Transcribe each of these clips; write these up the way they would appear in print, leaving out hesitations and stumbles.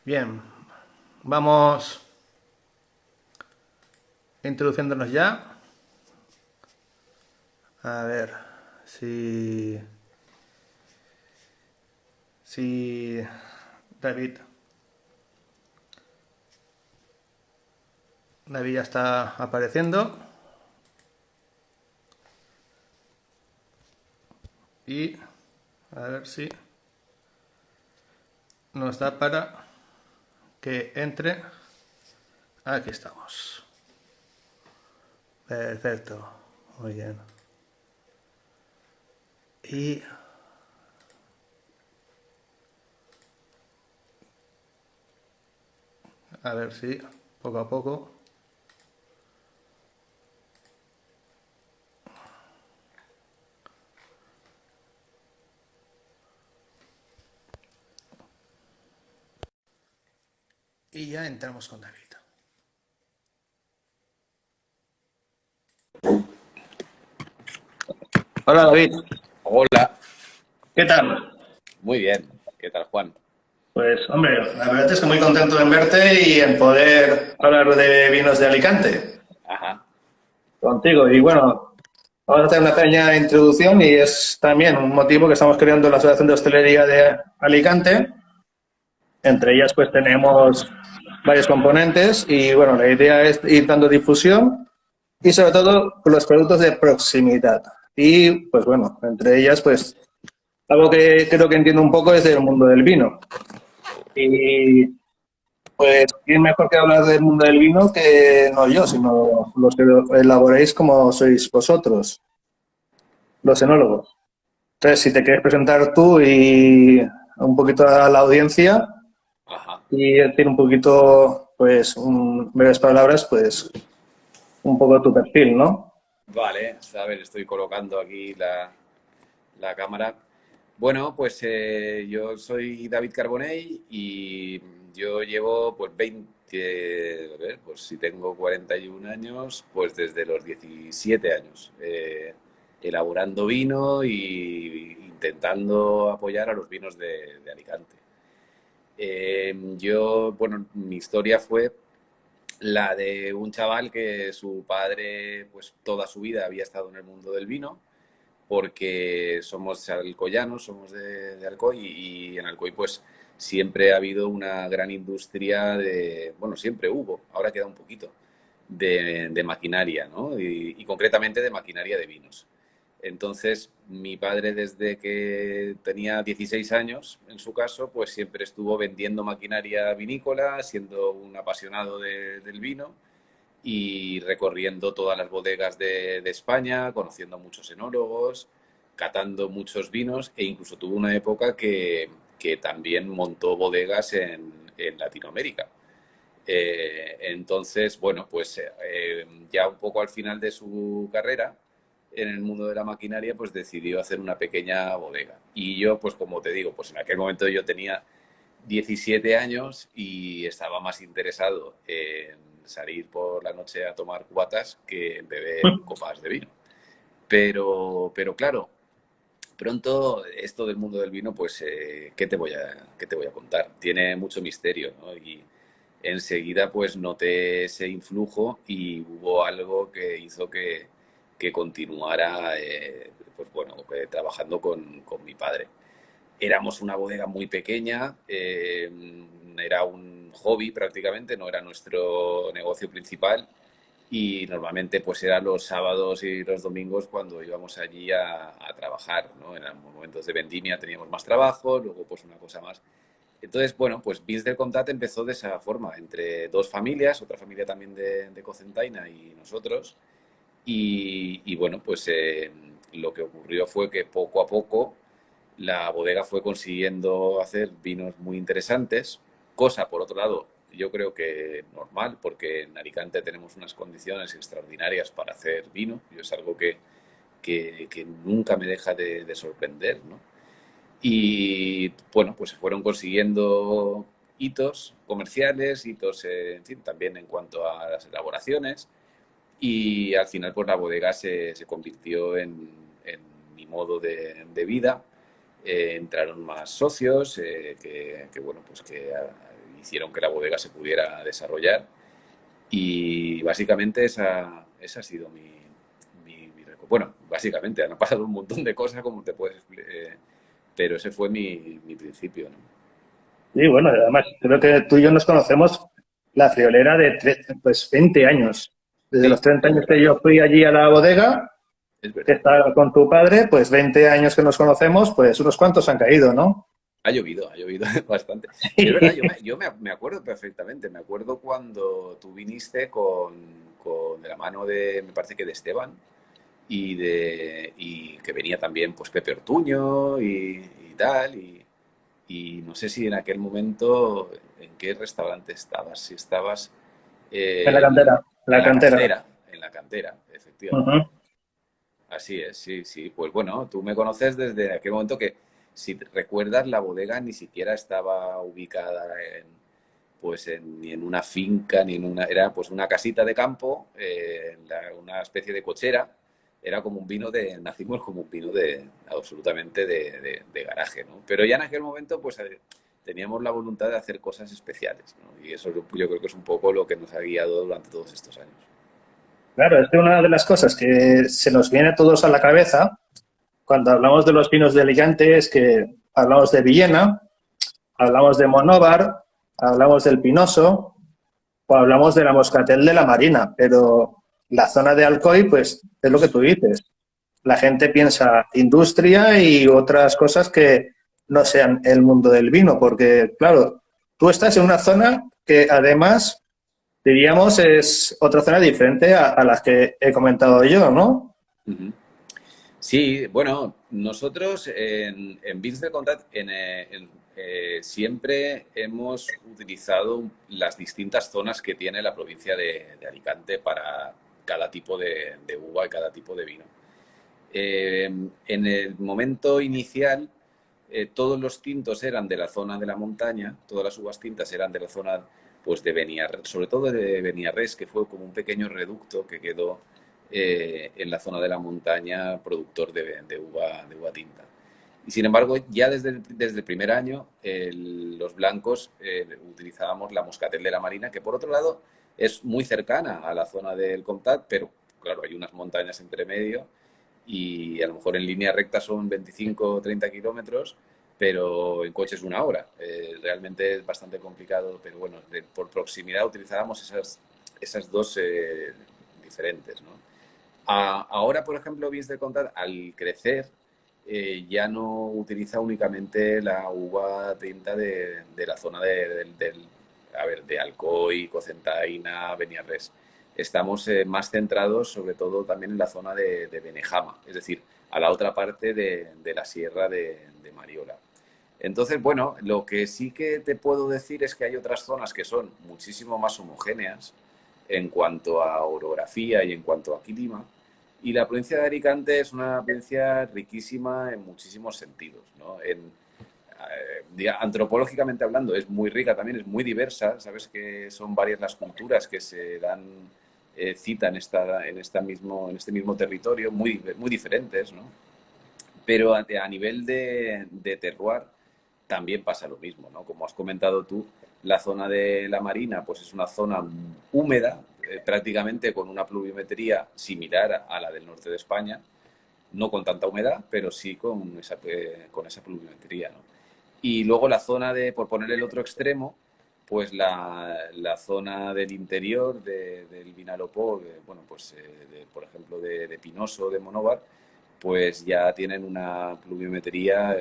Bien, vamos introduciéndonos ya. A ver si, si David, David ya está apareciendo. Y a ver si nos da para que entre. Aquí estamos. Perfecto. Muy bien. Y a ver si poco a poco. Y ya entramos con David. Hola David, Hola, ¿qué tal? muy bien. ¿Qué tal, Juan? Pues hombre, la verdad es que muy contento en verte y en poder hablar de vinos de Alicante Ajá, contigo. Y bueno, vamos a hacer una pequeña introducción y es también un motivo que estamos creando la Asociación de Hostelería de Alicante. Entre ellas pues tenemos varios componentes y bueno, la idea es ir dando difusión y sobre todo los productos de proximidad. Y pues bueno, entre ellas pues algo que creo que entiendo un poco es del mundo del vino. Y pues, ¿quién mejor que hablar del mundo del vino que no yo, sino los que lo elaboréis como sois vosotros, los enólogos? Entonces, si te quieres presentar tú y un poquito a la audiencia ajá. y decir un poquito, pues, breves palabras, pues, un poco tu perfil, ¿no? Vale, a ver, estoy colocando aquí la cámara. Bueno, pues yo soy David Carbonell y yo llevo pues 20, a ver, pues si tengo 41 años, pues desde los 17 años, elaborando vino y intentando apoyar a los vinos de Alicante. Bueno, mi historia fue la de un chaval que su padre, pues toda su vida había estado en el mundo del vino, porque somos alcoyanos, somos de Alcoy y en Alcoy pues siempre ha habido una gran industria de, bueno, siempre hubo, ahora queda un poquito, de maquinaria, ¿no? Y concretamente de maquinaria de vinos. Entonces, mi padre desde que tenía 16 años, en su caso, pues siempre estuvo vendiendo maquinaria vinícola, siendo un apasionado del vino y recorriendo todas las bodegas de España, conociendo a muchos enólogos, catando muchos vinos e incluso tuvo una época que también montó bodegas en Latinoamérica. Entonces, bueno, pues ya un poco al final de su carrera en el mundo de la maquinaria, pues decidió hacer una pequeña bodega. Y yo, pues como te digo, pues en aquel momento yo tenía 17 años y estaba más interesado en salir por la noche a tomar cubatas que en beber copas de vino. Pero claro, pronto esto del mundo del vino, pues, qué te voy a contar? Tiene mucho misterio, ¿no? Y enseguida, pues, noté ese influjo y hubo algo que hizo que continuara, pues, bueno, trabajando con mi padre. Éramos una bodega muy pequeña, era un hobby prácticamente, no era nuestro negocio principal y normalmente pues eran los sábados y los domingos cuando íbamos allí a trabajar, ¿no? En los momentos de vendimia teníamos más trabajo, luego pues una cosa más. Entonces, bueno, pues Vins del Comtat empezó de esa forma, entre dos familias, otra familia también de Cocentaina y nosotros. Y bueno, pues lo que ocurrió fue que poco a poco la bodega fue consiguiendo hacer vinos muy interesantes, cosa por otro lado yo creo que normal, porque en Alicante tenemos unas condiciones extraordinarias para hacer vino, y es algo que nunca me deja de sorprender, ¿no? Y bueno, pues se fueron consiguiendo hitos comerciales, hitos, en fin, también en cuanto a las elaboraciones, y al final pues la bodega se convirtió en mi modo de vida. Entraron más socios, bueno, pues que hicieron que la bodega se pudiera desarrollar. Y básicamente esa ha sido bueno, básicamente han pasado un montón de cosas, como te puedes pero ese fue mi principio, ¿no? Y bueno, además, creo que tú y yo nos conocemos la friolera de pues 20 años. Desde los Sí, 30 es años verdad, que yo fui allí a la bodega, es que verdad. estaba con tu padre, pues 20 años que nos conocemos, pues unos cuantos han caído, ¿no? Ha llovido bastante. Es verdad, me acuerdo perfectamente. Me acuerdo cuando tú viniste de la mano de, me parece que de Esteban, y que venía también pues Pepe Ortuño y tal. Y no sé si en aquel momento, ¿en qué restaurante estabas? Si estabas En la eh, cantera, la cantera. en la cantera, efectivamente. Ujú. Así es, sí, sí. Pues bueno, tú me conoces desde aquel momento que, si recuerdas, la bodega ni siquiera estaba ubicada ni en una finca, ni en una... Era pues una casita de campo, una especie de cochera. Era como un vino nacimos como un vino absolutamente de garaje, ¿no? Pero ya en aquel momento, pues teníamos la voluntad de hacer cosas especiales, ¿no? Y eso yo creo que es un poco lo que nos ha guiado durante todos estos años. Claro, es que una de las cosas que se nos viene a todos a la cabeza cuando hablamos de los vinos de Alicante es que hablamos de Villena, hablamos de Monóvar, hablamos del Pinoso o hablamos de la Moscatel de la Marina, pero la zona de Alcoy, pues es lo que tú dices. La gente piensa industria y otras cosas que no sean el mundo del vino, porque claro, tú estás en una zona que además, diríamos, es otra zona diferente a las que he comentado yo, ¿no? Ujú. Sí, bueno, nosotros en Vins de Contat siempre hemos utilizado las distintas zonas que tiene la provincia de Alicante para cada tipo de uva y cada tipo de vino. En el momento inicial, todos los tintos eran de la zona de la montaña, todas las uvas tintas eran de la zona pues de Beniarrés, sobre todo de Beniarrés, que fue como un pequeño reducto que quedó en la zona de la montaña productor de uva tinta. Y sin embargo, ya desde el primer año, los blancos utilizábamos la Moscatel de la Marina, que por otro lado es muy cercana a la zona del Comtat, pero claro, hay unas montañas entre medio y a lo mejor en línea recta son 25 o 30 kilómetros, pero en coche es una hora. Realmente es bastante complicado, pero bueno, por proximidad utilizábamos esas dos diferentes, ¿no? Ahora, por ejemplo, Vins de Contat, al crecer, ya no utiliza únicamente la uva tinta de la zona de Alcoy, Cocentaina, Beniarrés. Estamos más centrados sobre todo también en la zona de Benejama, es decir, a la otra parte de la sierra de Mariola. Entonces, bueno, lo que sí que te puedo decir es que hay otras zonas que son muchísimo más homogéneas en cuanto a orografía y en cuanto a clima. Y la provincia de Alicante es una provincia riquísima en muchísimos sentidos, ¿no? Antropológicamente hablando, es muy rica también, es muy diversa. Sabes que son varias las culturas que se dan cita en este mismo territorio, muy diferentes, ¿no? Pero a nivel de terroir también pasa lo mismo, ¿no? Como has comentado tú, la zona de la Marina pues es una zona húmeda, prácticamente con una pluviometría similar a la del norte de España, no con tanta humedad, pero sí con esa pluviometría, ¿no? Y luego la zona por poner el otro extremo, pues la zona del interior del Vinalopó, bueno, pues por ejemplo de Pinoso, de Monóvar, pues ya tienen una pluviometría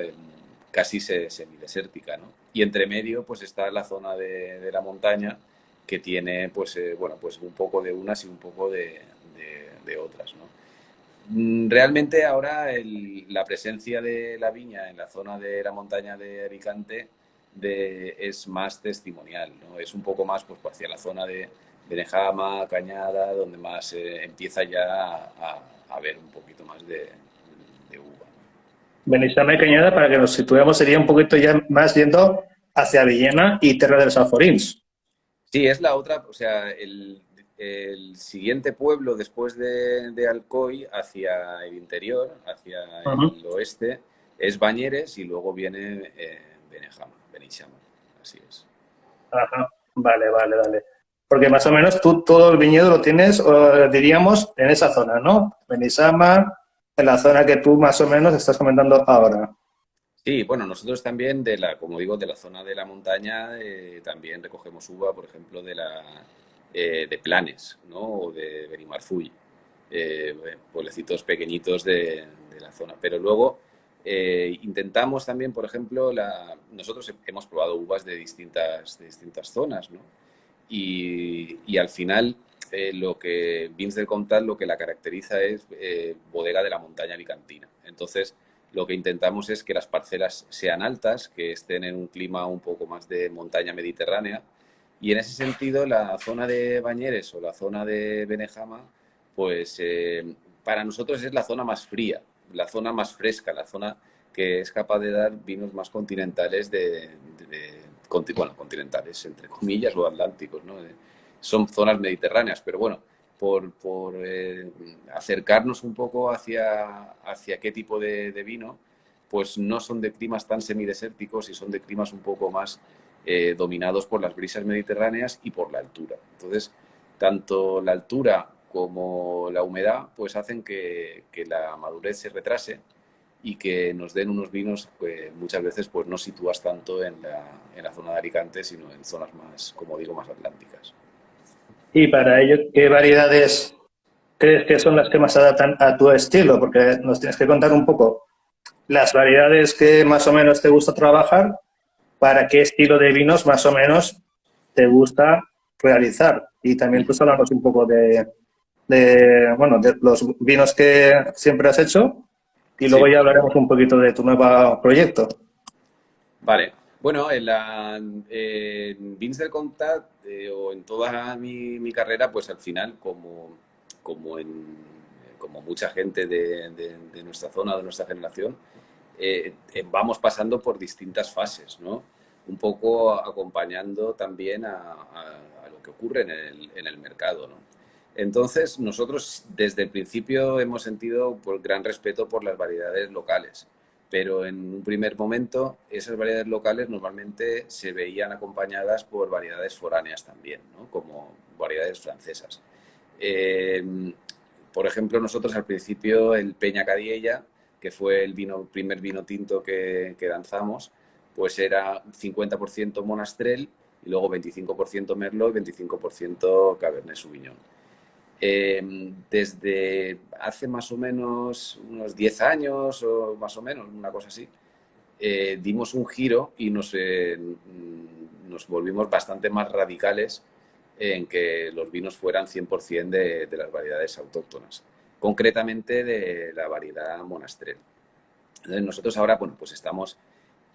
casi semidesértica, ¿no? Y entre medio pues está la zona de la montaña que tiene pues, bueno, pues un poco de unas y un poco de otras, ¿no? Realmente ahora la presencia de la viña en la zona de la montaña de Alicante es más testimonial, ¿no? Es un poco más pues, hacia la zona de Benejama, Cañada, donde más empieza ya a ver un poquito más de uva, ¿no? Beneixama y Cañada, para que nos situemos, sería un poquito ya más yendo hacia Villena y Terra dels Alforins. Sí, es la otra, o sea, el siguiente pueblo después de Alcoy hacia el interior, hacia Uh -huh. el oeste, es Bañeres y luego viene Benejama, Beneixama, así es. Ajá, vale, vale, vale. Porque más o menos tú todo el viñedo lo tienes, diríamos, en esa zona, ¿no? Benizama, en la zona que tú más o menos estás comentando ahora. Sí, bueno, nosotros también como digo, de la zona de la montaña, también recogemos uva, por ejemplo, de Planes, ¿no? O de Benimarfull, pueblecitos pequeñitos de la zona. Pero luego intentamos también, por ejemplo, nosotros hemos probado uvas de distintas zonas, ¿no? Y al final, Vins del Comtat lo que la caracteriza es bodega de la montaña alicantina. Entonces, lo que intentamos es que las parcelas sean altas, que estén en un clima un poco más de montaña mediterránea. Y en ese sentido, la zona de Bañeres o la zona de Benejama, pues para nosotros es la zona más fría, la zona más fresca, la zona que es capaz de dar vinos más continentales bueno, continentales, entre comillas, o atlánticos, ¿no? Son zonas mediterráneas, pero bueno, por acercarnos un poco hacia qué tipo de vino, pues no son de climas tan semidesérticos y son de climas un poco más dominados por las brisas mediterráneas y por la altura. Entonces, tanto la altura como la humedad, pues hacen que la madurez se retrase y que nos den unos vinos que muchas veces pues no sitúas tanto en la zona de Alicante, sino en zonas más, como digo, más atlánticas. Y para ello, ¿qué variedades crees que son las que más se adaptan a tu estilo? Porque nos tienes que contar un poco las variedades que más o menos te gusta trabajar, para qué estilo de vinos más o menos te gusta realizar. Y también pues hablamos un poco bueno, de los vinos que siempre has hecho y luego Sí, ya hablaremos un poquito de tu nuevo proyecto. vale. Bueno, en Vins del Comtat o en toda mi carrera, pues al final, como, como mucha gente de nuestra zona, de nuestra generación, vamos pasando por distintas fases, ¿no? Un poco acompañando también a lo que ocurre en el mercado, ¿no? Entonces, nosotros desde el principio hemos sentido gran respeto por las variedades locales, pero en un primer momento esas variedades locales normalmente se veían acompañadas por variedades foráneas también, ¿no? Como variedades francesas. Eh, por ejemplo, nosotros al principio el Peña Cadiella, que fue el primer vino tinto que lanzamos, pues era 50% Monastrell y luego 25% Merlot y 25% Cabernet Sauvignon. Desde hace más o menos unos 10 años o más o menos, una cosa así, dimos un giro y nos volvimos bastante más radicales en que los vinos fueran 100% de las variedades autóctonas, concretamente de la variedad Monastrell. Entonces nosotros ahora, bueno, pues estamos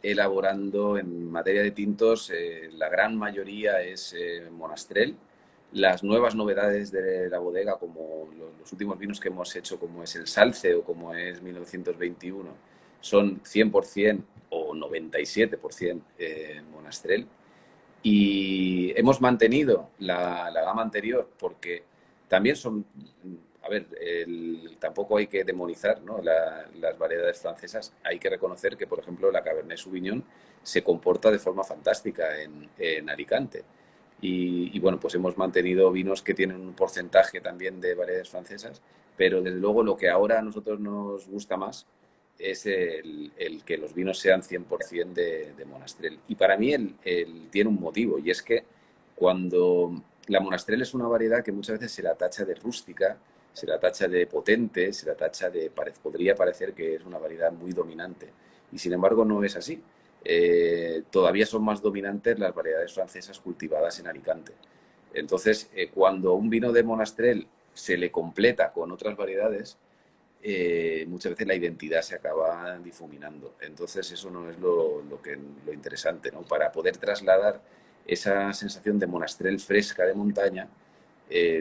elaborando en materia de tintos, la gran mayoría es Monastrell. Las nuevas novedades de la bodega, como los últimos vinos que hemos hecho, como es el Salce o como es 1921, son 100% o 97% Monastrell. Y hemos mantenido la gama anterior porque también son, a ver, tampoco hay que demonizar, ¿no? Las variedades francesas. Hay que reconocer que, por ejemplo, la Cabernet Sauvignon se comporta de forma fantástica en Alicante. Bueno, pues hemos mantenido vinos que tienen un porcentaje también de variedades francesas, pero desde luego lo que ahora a nosotros nos gusta más es el que los vinos sean 100% de Monastrell. Y para mí tiene un motivo, y es que cuando la Monastrell es una variedad que muchas veces se la tacha de rústica, se la tacha de potente, se la tacha podría parecer que es una variedad muy dominante. Y sin embargo no es así. Todavía son más dominantes las variedades francesas cultivadas en Alicante. Entonces, cuando un vino de Monastrell se le completa con otras variedades, muchas veces la identidad se acaba difuminando. Entonces eso no es lo interesante, ¿no? Para poder trasladar esa sensación de Monastrell fresca de montaña,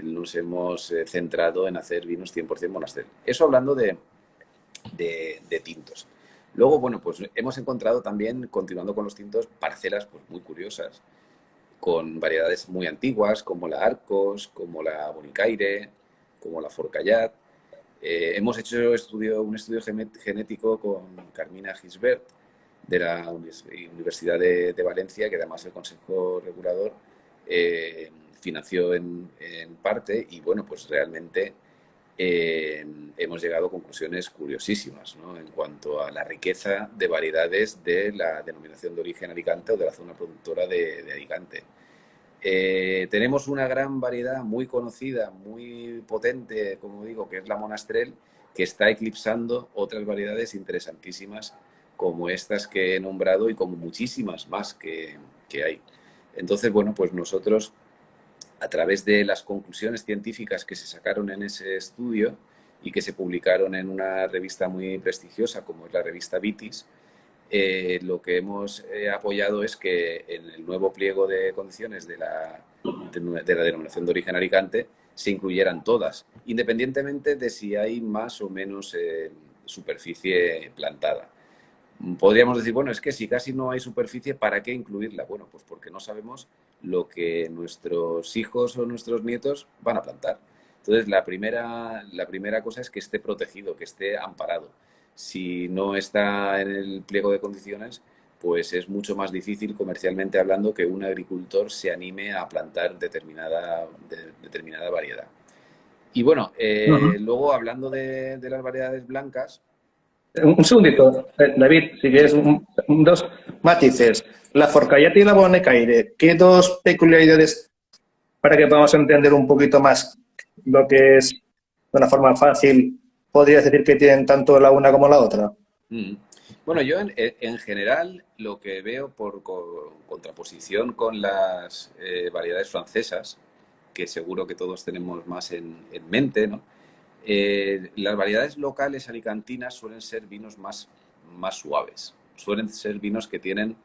nos hemos centrado en hacer vinos 100% Monastrell. Eso hablando de tintos. Luego, bueno, pues hemos encontrado también, continuando con los tintos, parcelas pues, muy curiosas, con variedades muy antiguas, como la Arcos, como la Bonicaire, como la Forcallat. Hemos hecho un estudio genético con Carmina Gisbert de la Universidad de Valencia, que además el Consejo Regulador financió en parte y bueno, pues realmente hemos llegado a conclusiones curiosísimas, ¿no? En cuanto a la riqueza de variedades de la denominación de origen Alicante o de la zona productora de Alicante. Tenemos una gran variedad muy conocida, muy potente, como digo, que es la Monastrell, que está eclipsando otras variedades interesantísimas como estas que he nombrado y como muchísimas más que hay. Entonces, bueno, pues nosotros, a través de las conclusiones científicas que se sacaron en ese estudio y que se publicaron en una revista muy prestigiosa como es la revista Vitis, lo que hemos apoyado es que en el nuevo pliego de condiciones de la denominación de origen Alicante se incluyeran todas, independientemente de si hay más o menos superficie plantada. Podríamos decir, bueno, es que si casi no hay superficie, ¿para qué incluirla? Bueno, pues porque no sabemos lo que nuestros hijos o nuestros nietos van a plantar. Entonces, la primera cosa es que esté protegido, que esté amparado. Si no está en el pliego de condiciones, pues es mucho más difícil, comercialmente hablando, que un agricultor se anime a plantar determinada variedad. Y bueno, luego hablando de las variedades blancas. Un segundito, David, si quieres dos matices. La Forcallat y la Bonacaire, ¿qué dos peculiaridades para que podamos entender un poquito más lo que es de una forma fácil, podrías decir que tienen tanto la una como la otra? Bueno, yo en general lo que veo por contraposición con las variedades francesas, que seguro que todos tenemos más en mente, ¿no? Las variedades locales alicantinas suelen ser vinos más suaves, suelen ser vinos que tienen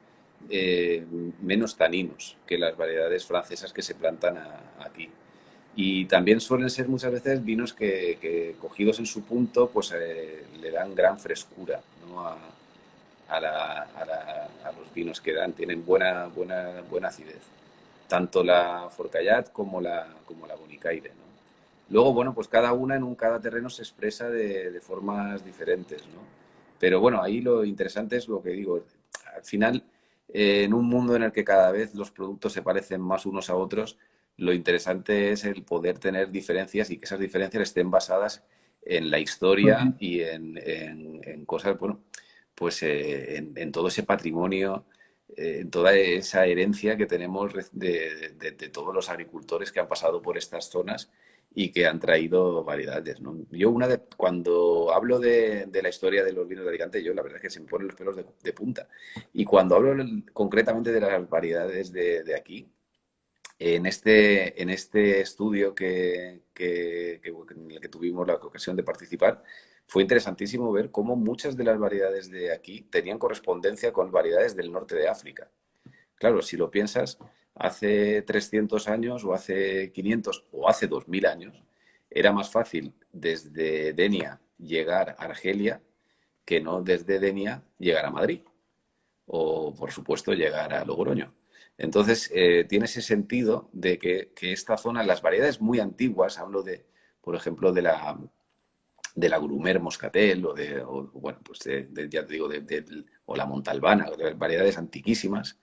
menos taninos que las variedades francesas que se plantan aquí. Y también suelen ser muchas veces vinos que cogidos en su punto, pues le dan gran frescura, ¿no? a los vinos que dan, tienen buena acidez. Tanto la Forcallat como la Bonacaire, ¿no? Luego, bueno, pues cada una en cada terreno se expresa de formas diferentes, ¿no? Pero bueno, ahí lo interesante es lo que digo. Al final, en un mundo en el que cada vez los productos se parecen más unos a otros, lo interesante es el poder tener diferencias y que esas diferencias estén basadas en la historia y en cosas, bueno, pues en todo ese patrimonio, en toda esa herencia que tenemos de todos los agricultores que han pasado por estas zonas y que han traído variedades, ¿no? Yo cuando hablo de la historia de los vinos de Alicante, yo la verdad es que se me ponen los pelos de punta. Y cuando hablo concretamente de las variedades de aquí, en este estudio en el que tuvimos la ocasión de participar, fue interesantísimo ver cómo muchas de las variedades de aquí tenían correspondencia con variedades del norte de África. Claro, si lo piensas, hace 300 años o hace 500 o hace 2000 años, era más fácil desde Denia llegar a Argelia que no desde Denia llegar a Madrid o, por supuesto, llegar a Logroño. Entonces, tiene ese sentido de que esta zona, las variedades muy antiguas, hablo por ejemplo, de la Grumer Moscatel bueno, pues ya te digo, o la Montalbana, de variedades antiquísimas,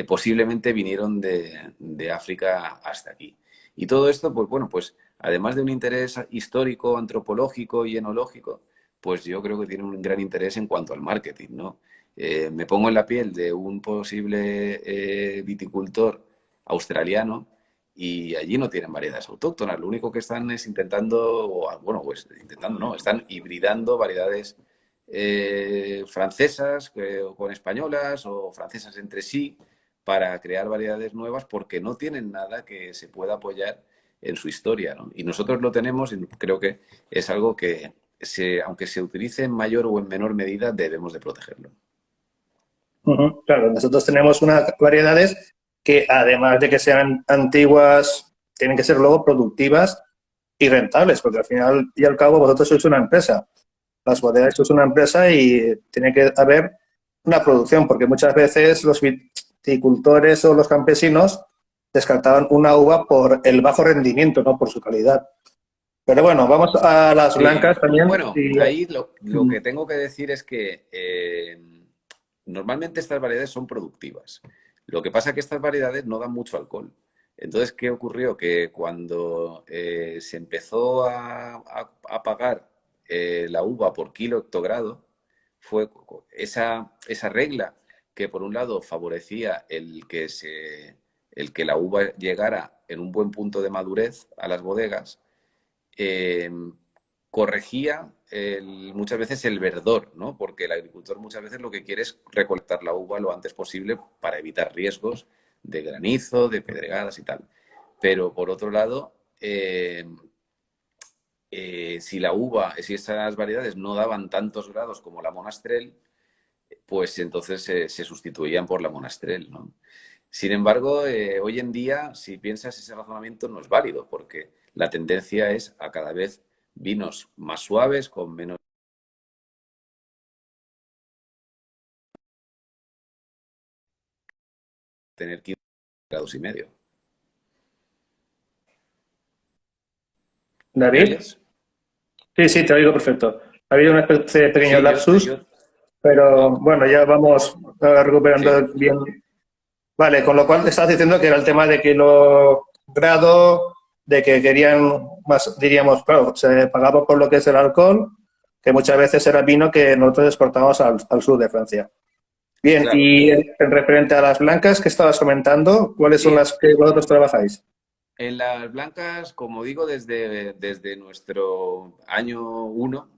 posiblemente vinieron de África hasta aquí. Y todo esto, pues bueno, pues además de un interés histórico, antropológico y enológico, pues yo creo que tiene un gran interés en cuanto al marketing, ¿no? Me pongo en la piel de un posible viticultor australiano y allí no tienen variedades autóctonas. Lo único que están es están hibridando variedades francesas con españolas o francesas entre sí para crear variedades nuevas porque no tienen nada que se pueda apoyar en su historia, ¿no? Y nosotros lo tenemos y creo que es algo que, aunque se utilice en mayor o en menor medida, debemos de protegerlo. Claro, nosotros tenemos unas variedades que además de que sean antiguas, tienen que ser luego productivas y rentables, porque al final y al cabo vosotros sois una empresa. Las bodegas sois una empresa y tiene que haber una producción, porque muchas veces los viticultores o los campesinos descartaban una uva por el bajo rendimiento, no por su calidad. Pero bueno, vamos a las blancas también. Bueno, ahí lo que tengo que decir es que normalmente estas variedades son productivas. Lo que pasa es que estas variedades no dan mucho alcohol. Entonces, ¿qué ocurrió? Que cuando se empezó a pagar la uva por kilo hectogrado, fue esa regla que por un lado favorecía el que la uva llegara en un buen punto de madurez a las bodegas, eh, corregía muchas veces el verdor, ¿no? Porque el agricultor muchas veces lo que quiere es recolectar la uva lo antes posible para evitar riesgos de granizo, de pedregadas y tal. Pero por otro lado, si esas variedades no daban tantos grados como la Monastrell, pues entonces se sustituían por la Monastrell, ¿no? Sin embargo, hoy en día, si piensas, ese razonamiento no es válido, porque la tendencia es a cada vez vinos más suaves, con menos tener 15 grados y medio. ¿Me David. oyes? Sí, sí, te oigo perfecto. Ha habido una especie de pequeño Sí, lapsus, pero bueno, ya vamos recuperando sí. bien. Vale, con lo cual te estabas diciendo que era el tema de kilogrado, de que querían más, diríamos, claro, se pagaba por lo que es el alcohol, que muchas veces era vino que nosotros exportamos al sur de Francia. Bien, Claro, y en referente a las blancas que estabas comentando, ¿cuáles son sí. las que vosotros trabajáis? En las blancas, como digo, desde nuestro año uno,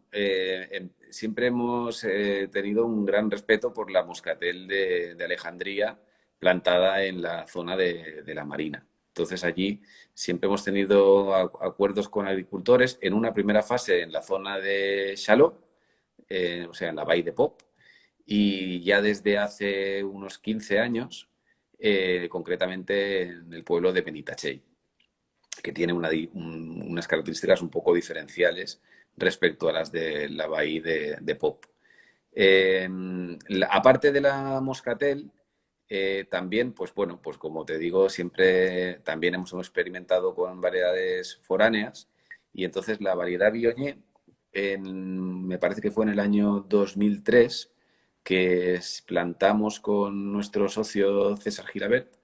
siempre hemos tenido un gran respeto por la moscatel de Alejandría plantada en la zona de la Marina. Entonces allí siempre hemos tenido acuerdos con agricultores en una primera fase en la zona de Chalot, o sea, en la Vall de Pop, y ya desde hace unos 15 años, concretamente en el pueblo de Benitachell, que tiene unas características un poco diferenciales respecto a las de la bahía de Pop. Aparte de la Moscatel, también, pues bueno, pues como te digo, siempre también hemos experimentado con variedades foráneas y entonces la variedad Viognier, me parece que fue en el año 2003 que plantamos con nuestro socio César Gilabert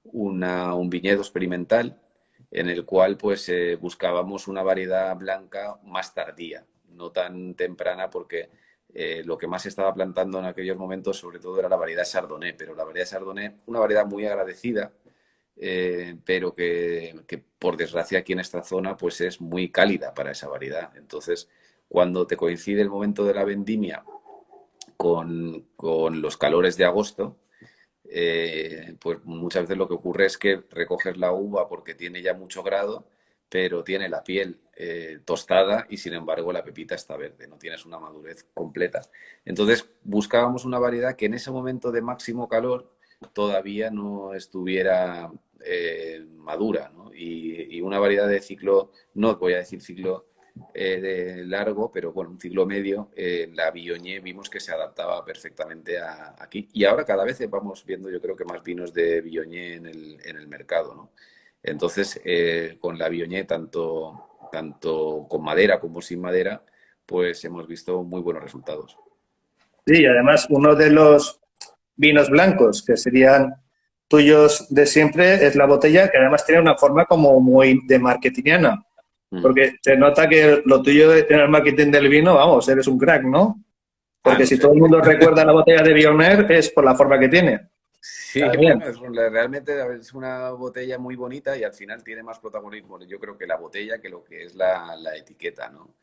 un viñedo experimental en el cual pues buscábamos una variedad blanca más tardía, no tan temprana porque lo que más se estaba plantando en aquellos momentos sobre todo era la variedad Chardonnay, pero la variedad Chardonnay, una variedad muy agradecida, pero que por desgracia aquí en esta zona pues es muy cálida para esa variedad. Entonces, cuando te coincide el momento de la vendimia con los calores de agosto, pues muchas veces lo que ocurre es que recoges la uva porque tiene ya mucho grado, pero tiene la piel tostada y sin embargo la pepita está verde, no tienes una madurez completa. Entonces buscábamos una variedad que en ese momento de máximo calor todavía no estuviera madura, ¿no? Y una variedad de ciclo, no voy a decir ciclo de largo, pero bueno, un ciclo medio, la Viognier vimos que se adaptaba perfectamente aquí. Y ahora cada vez vamos viendo, yo creo que más vinos de Viognier en el mercado, ¿no? Entonces, con la Viognier, tanto con madera como sin madera, pues hemos visto muy buenos resultados. Sí, y además uno de los vinos blancos que serían tuyos de siempre es la botella, que además tiene una forma como muy de marketingiana, Mm. porque se nota que lo tuyo en el marketing del vino, vamos, eres un crack, ¿no? Ah, Porque no si sé. todo el mundo recuerda la botella de Bioner es por la forma que tiene. Sí, También. bueno, realmente es una botella muy bonita y al final tiene más protagonismo, yo creo que la botella que lo que es la etiqueta, ¿no?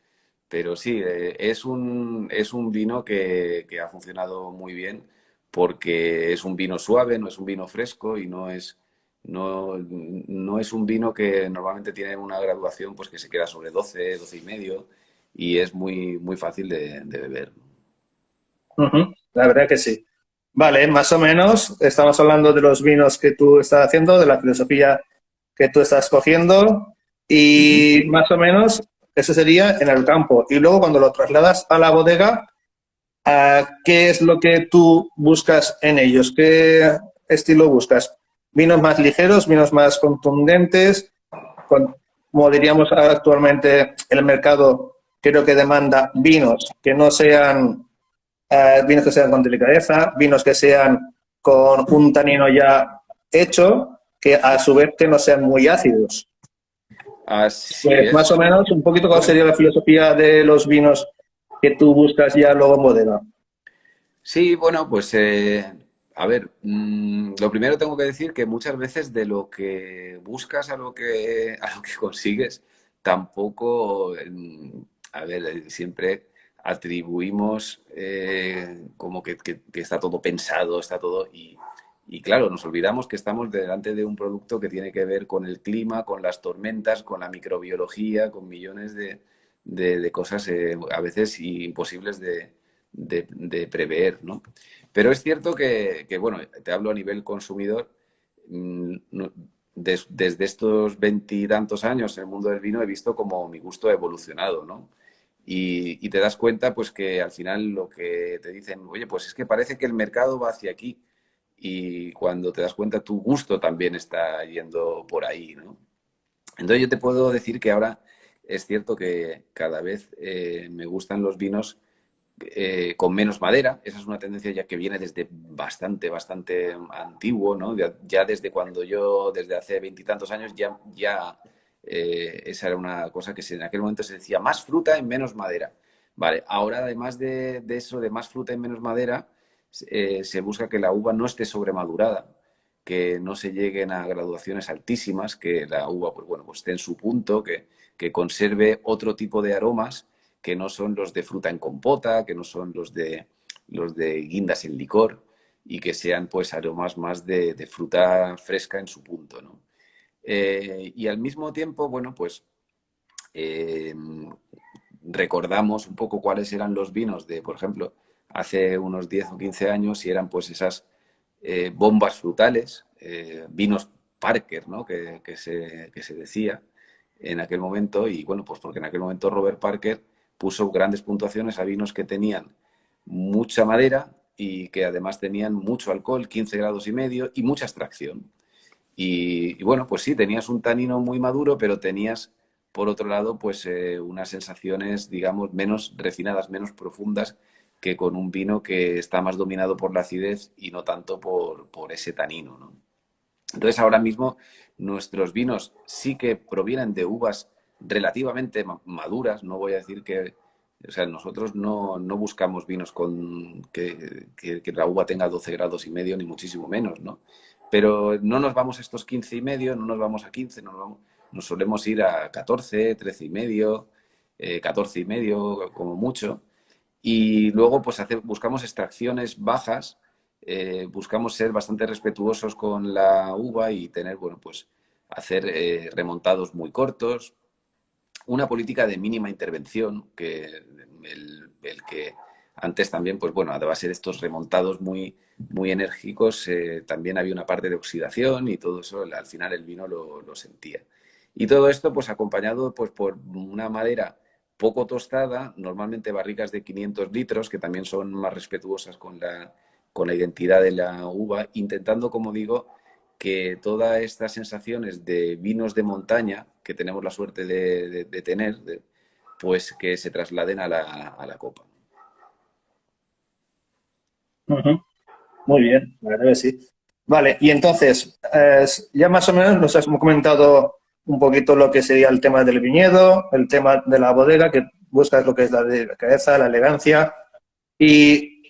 Pero sí, es un vino que ha funcionado muy bien porque es un vino suave, no es un vino fresco y no es un vino que normalmente tiene una graduación pues que se queda sobre 12, 12 y medio y es muy fácil de beber. Ujú, la verdad que sí. Vale, más o menos estamos hablando de los vinos que tú estás haciendo, de la filosofía que tú estás cogiendo Ujú. y más o menos eso sería en el campo. Y luego cuando lo trasladas a la bodega, ¿qué es lo que tú buscas en ellos? ¿Qué estilo buscas? ¿Vinos más ligeros, vinos más contundentes? Como diríamos actualmente, el mercado creo que demanda vinos que no sean vinos que sean con delicadeza, vinos que sean con un tanino ya hecho, que a su vez que no sean muy ácidos. Así Pues más o es. menos, un poquito cuál Bueno, sería la filosofía de los vinos que tú buscas ya luego en bodega. sí, bueno, pues a ver, lo primero tengo que decir que muchas veces de lo que buscas a lo que consigues, tampoco, a ver, siempre atribuimos como que está todo pensado, está todo y claro, nos olvidamos que estamos delante de un producto que tiene que ver con el clima, con las tormentas, con la microbiología, con millones de cosas a veces imposibles de prever, ¿no? Pero es cierto bueno, te hablo a nivel consumidor, desde estos veintitantos años en el mundo del vino he visto como mi gusto ha evolucionado, ¿no? Y te das cuenta, pues, que al final lo que te dicen, oye, pues es que parece que el mercado va hacia aquí. Y cuando te das cuenta, tu gusto también está yendo por ahí, ¿no? Entonces yo te puedo decir que ahora es cierto que cada vez me gustan los vinos con menos madera. Esa es una tendencia ya que viene desde bastante antiguo, ¿no? Ya desde cuando yo, desde hace veintitantos años, esa era una cosa que en aquel momento se decía más fruta en menos madera. Vale, ahora además de eso, de más fruta en menos madera, se busca que la uva no esté sobremadurada, que no se lleguen a graduaciones altísimas, que la uva pues, bueno, pues esté en su punto, que conserve otro tipo de aromas que no son los de fruta en compota, que no son los de guindas en licor y que sean pues aromas más de fruta fresca en su punto, ¿no? Y al mismo tiempo, bueno, pues eh, recordamos un poco cuáles eran los vinos de, por ejemplo, hace unos 10 o 15 años y eran pues esas bombas frutales, vinos Parker, ¿no? Que se decía en aquel momento y bueno, pues porque en aquel momento Robert Parker puso grandes puntuaciones a vinos que tenían mucha madera y que además tenían mucho alcohol, 15 grados y medio y mucha extracción. Y bueno, pues sí, tenías un tanino muy maduro, pero tenías, por otro lado, pues unas sensaciones, digamos, menos refinadas, menos profundas que con un vino que está más dominado por la acidez y no tanto por ese tanino, ¿no? Entonces, ahora mismo nuestros vinos sí que provienen de uvas relativamente maduras, no voy a decir que, o sea, nosotros no buscamos vinos con que la uva tenga 12 grados y medio, ni muchísimo menos, ¿no? Pero no nos vamos a estos 15 y medio, no nos vamos a 15, nos solemos ir a 14, 13 y medio, 14 y medio como mucho. Y luego pues buscamos extracciones bajas, buscamos ser bastante respetuosos con la uva y tener, bueno, pues hacer remontados muy cortos, una política de mínima intervención, que el que antes también, pues bueno, a base de estos remontados muy enérgicos, también había una parte de oxidación y todo eso, al final el vino lo sentía. Y todo esto, pues acompañado pues, por una madera poco tostada, normalmente barricas de 500 litros, que también son más respetuosas con la identidad de la uva, intentando, como digo, que todas estas sensaciones de vinos de montaña que tenemos la suerte de tener, pues que se trasladen a la copa. Ujú. Muy bien, la verdad que sí. Vale, y entonces, ya más o menos nos has comentado un poquito lo que sería el tema del viñedo, el tema de la bodega, que buscas lo que es la delicadeza, la elegancia, y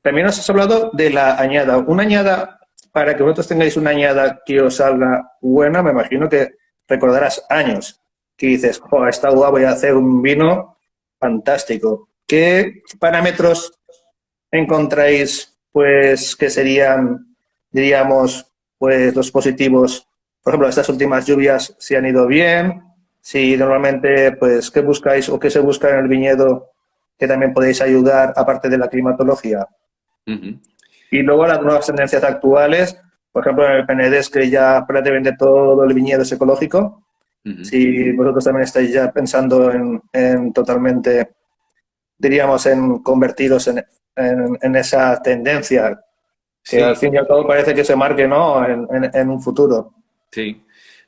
también nos has hablado de la añada. Una añada, para que vosotros tengáis una añada que os salga buena, me imagino que recordarás años que dices, oh, a esta uva voy a hacer un vino fantástico. ¿Qué parámetros encontráis, pues, que serían, diríamos, pues, los positivos? Por ejemplo, estas últimas lluvias, si han ido bien, si normalmente, pues, ¿qué buscáis o qué se busca en el viñedo que también podéis ayudar, aparte de la climatología? Uh -huh. Y luego las nuevas tendencias actuales, por ejemplo, en el Penedès, que ya prácticamente todo el viñedo es ecológico. Uh -huh. Si vosotros también estáis ya pensando en totalmente, diríamos, en convertiros en esa tendencia que al Sí, fin y al cabo parece que se marque, ¿no?, en un futuro. sí.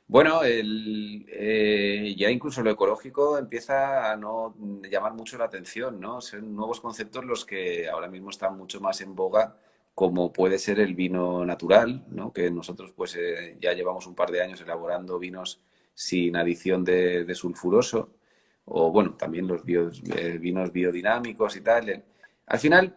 Bueno, ya incluso lo ecológico empieza a no llamar mucho la atención, ¿no? Son nuevos conceptos los que ahora mismo están mucho más en boga, como puede ser el vino natural, ¿no? Que nosotros pues ya llevamos un par de años elaborando vinos sin adición de sulfuroso, o bueno, también los vinos biodinámicos y tal. Al final,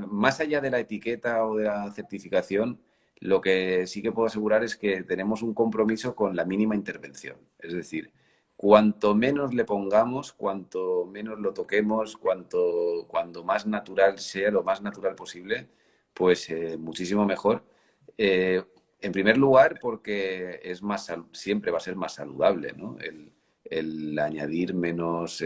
más allá de la etiqueta o de la certificación, lo que sí que puedo asegurar es que tenemos un compromiso con la mínima intervención. Es decir, cuanto menos le pongamos, cuanto menos lo toquemos, cuanto más natural sea, lo más natural posible, pues muchísimo mejor. En primer lugar, porque siempre va a ser más saludable, ¿no? El añadir menos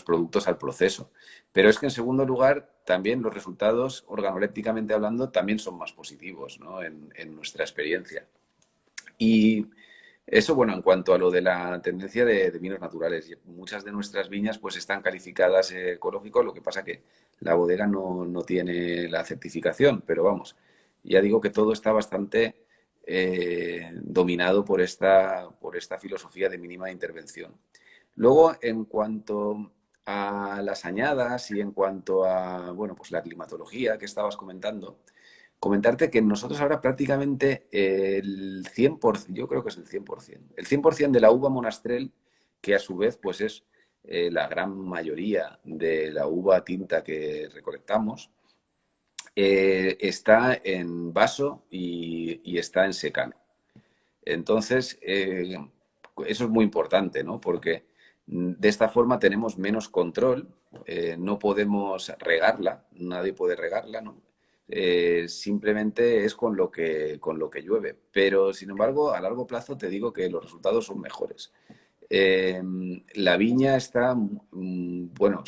productos al proceso. Pero es que en segundo lugar, también los resultados, organolépticamente hablando, también son más positivos, ¿no? En nuestra experiencia. Y eso, bueno, en cuanto a lo de la tendencia de vinos naturales. Muchas de nuestras viñas pues están calificadas ecológico, lo que pasa que la bodega no tiene la certificación, pero vamos, ya digo que todo está bastante dominado por esta filosofía de mínima intervención. Luego, en cuanto a las añadas y en cuanto a, bueno, pues la climatología que estabas comentando, comentarte que nosotros ahora prácticamente el 100%, yo creo que es el 100% de la uva monastrell, que a su vez pues es la gran mayoría de la uva tinta que recolectamos, está en vaso y está en secano. Entonces, eso es muy importante, ¿no? Porque de esta forma tenemos menos control, no podemos regarla, nadie puede regarla, ¿no? Simplemente es con lo que llueve. Pero, sin embargo, a largo plazo te digo que los resultados son mejores. Eh, la viña está, bueno,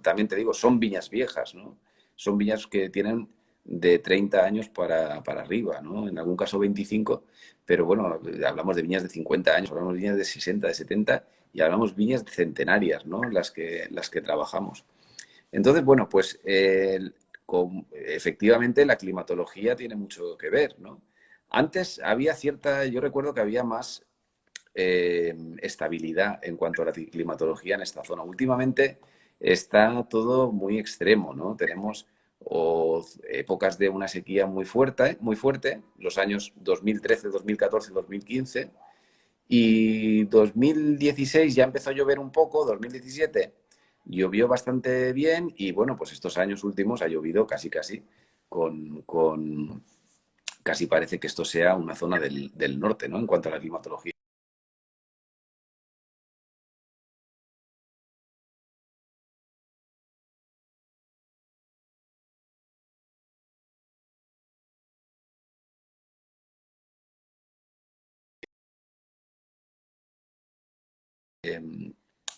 también te digo, son viñas viejas, ¿no? Son viñas que tienen de 30 años para arriba, ¿no? En algún caso 25, pero bueno, hablamos de viñas de 50 años, hablamos de viñas de 60, de 70 y hablamos viñas centenarias, ¿no? Las que trabajamos. Entonces, bueno, pues efectivamente la climatología tiene mucho que ver, ¿no? Antes había yo recuerdo que había más estabilidad en cuanto a la climatología en esta zona. Últimamente está todo muy extremo, ¿no? Tenemos épocas de una sequía muy fuerte, los años 2013, 2014, 2015, y 2016 ya empezó a llover un poco, 2017 llovió bastante bien y bueno, pues estos años últimos ha llovido casi casi casi parece que esto sea una zona del norte, ¿no? En cuanto a la climatología.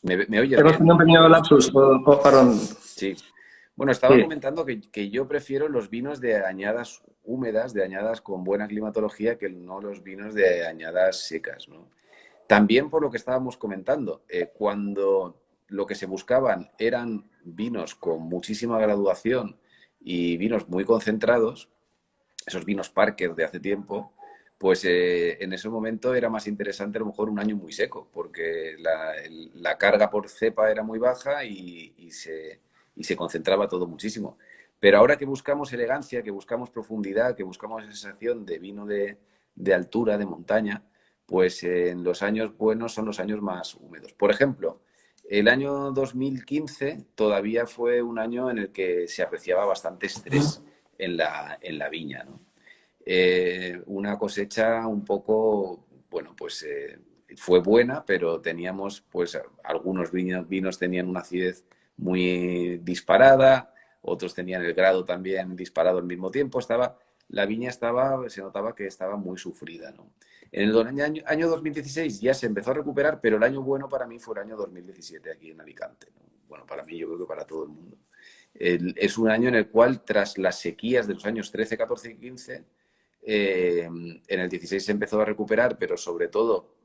¿Me oyes Hemos bien? tenido un pequeño lapsus, perdón. Sí. Bueno, estaba Sí. comentando que yo prefiero los vinos de añadas húmedas, de añadas con buena climatología, que no los vinos de añadas secas, ¿no? También por lo que estábamos comentando, cuando lo que se buscaban eran vinos con muchísima graduación y vinos muy concentrados, esos vinos Parker de hace tiempo, pues en ese momento era más interesante a lo mejor un año muy seco, porque la carga por cepa era muy baja y se concentraba todo muchísimo. Pero ahora que buscamos elegancia, que buscamos profundidad, que buscamos sensación de vino de altura, de montaña, pues en los años buenos son los años más húmedos. Por ejemplo, el año 2015 todavía fue un año en el que se apreciaba bastante estrés en la viña, ¿no? Una cosecha un poco, bueno, pues fue buena, pero teníamos, pues algunos vinos tenían una acidez muy disparada, otros tenían el grado también disparado al mismo tiempo, se notaba que estaba muy sufrida, ¿no? En el año 2016 ya se empezó a recuperar, pero el año bueno para mí fue el año 2017 aquí en Alicante, ¿no? Bueno, para mí, yo creo que para todo el mundo. Es un año en el cual, tras las sequías de los años 13, 14 y 15, en el 16 se empezó a recuperar, pero sobre todo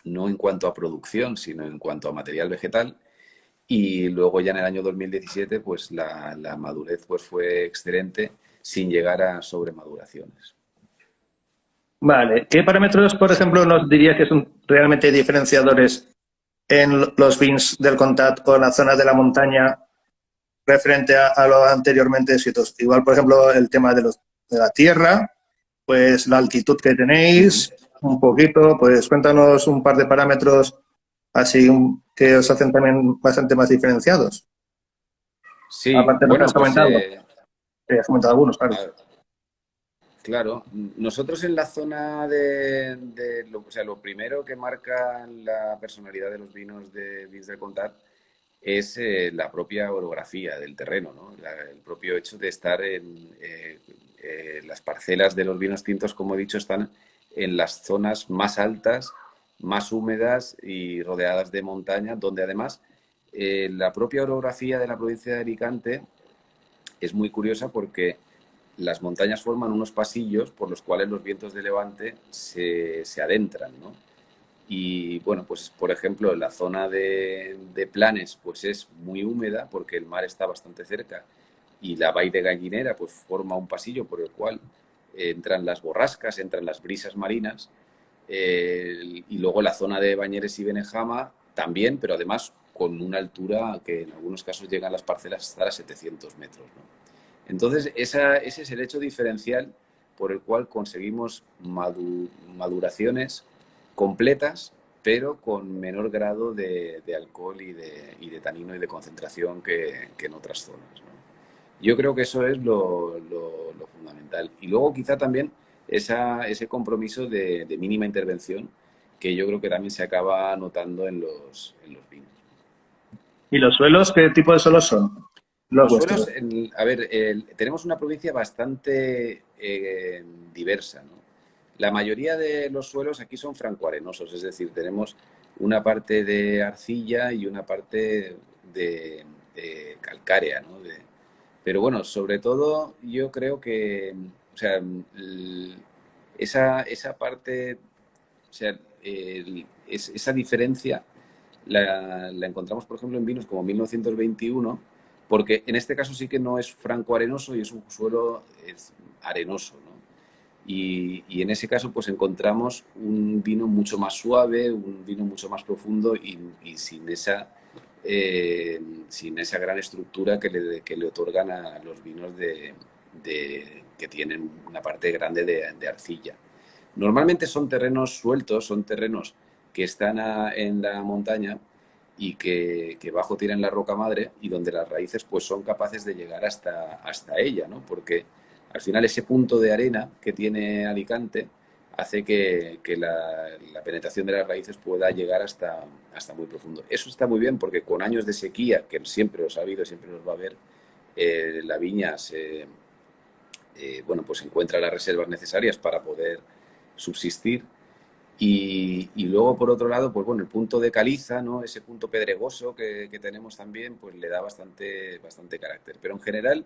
no en cuanto a producción, sino en cuanto a material vegetal. Y luego ya en el año 2017, pues la madurez pues fue excelente sin llegar a sobremaduraciones. Vale. ¿Qué parámetros, por ejemplo, nos diría que son realmente diferenciadores en los vins del Contat o en la zona de la montaña referente a lo anteriormente descritos? Igual, por ejemplo, el tema de la tierra, pues la altitud que tenéis, un poquito, pues cuéntanos un par de parámetros así que os hacen también bastante más diferenciados. Sí, Aparte de lo que bueno, has pues comentado, que has comentado algunos, claro. claro, nosotros en la zona o sea, lo primero que marca la personalidad de los vinos de Vins del Comtat es la propia orografía del terreno, ¿no? El propio hecho de estar en las parcelas de los vinos tintos, como he dicho, están en las zonas más altas, más húmedas y rodeadas de montaña, donde además la propia orografía de la provincia de Alicante es muy curiosa porque las montañas forman unos pasillos por los cuales los vientos de levante se adentran, ¿no? Y bueno, pues por ejemplo, la zona de Planes pues es muy húmeda porque el mar está bastante cerca y la Vall de Gallinera pues forma un pasillo por el cual entran las borrascas, entran las brisas marinas y luego la zona de Bañeres y Benejama también, pero además con una altura que en algunos casos llegan las parcelas hasta a 700 metros, ¿no? Entonces, ese es el hecho diferencial por el cual conseguimos maduraciones completas, pero con menor grado de alcohol y de tanino y de concentración que en otras zonas, ¿no? Yo creo que eso es lo fundamental. Y luego quizá también ese compromiso de mínima intervención que yo creo que también se acaba notando en los vinos. ¿Y los suelos? ¿Qué tipo de suelos son los Los suelos, vuestros? a ver, tenemos una provincia bastante diversa, ¿no? La mayoría de los suelos aquí son francoarenosos, es decir, tenemos una parte de arcilla y una parte de calcárea, ¿no? Pero bueno, sobre todo yo creo que, o sea, esa parte, o sea, esa diferencia la encontramos, por ejemplo, en vinos como 1921, porque en este caso sí que no es franco-arenoso y es un suelo arenoso, ¿no? Y en ese caso pues encontramos un vino mucho más suave, un vino mucho más profundo y sin esa gran estructura que le otorgan a los vinos que tienen una parte grande de arcilla. Normalmente son terrenos sueltos, son terrenos que están en la montaña y que bajo tienen la roca madre y donde las raíces pues son capaces de llegar hasta ella, ¿no? Porque al final ese punto de arena que tiene Alicante hace que la penetración de las raíces pueda llegar hasta muy profundo. Eso está muy bien porque con años de sequía, que siempre los ha habido, siempre los va a haber, la viña bueno, pues encuentra las reservas necesarias para poder subsistir. Y luego, por otro lado, pues bueno, el punto de caliza, ¿no? Ese punto pedregoso que tenemos también, pues le da bastante carácter. Pero en general,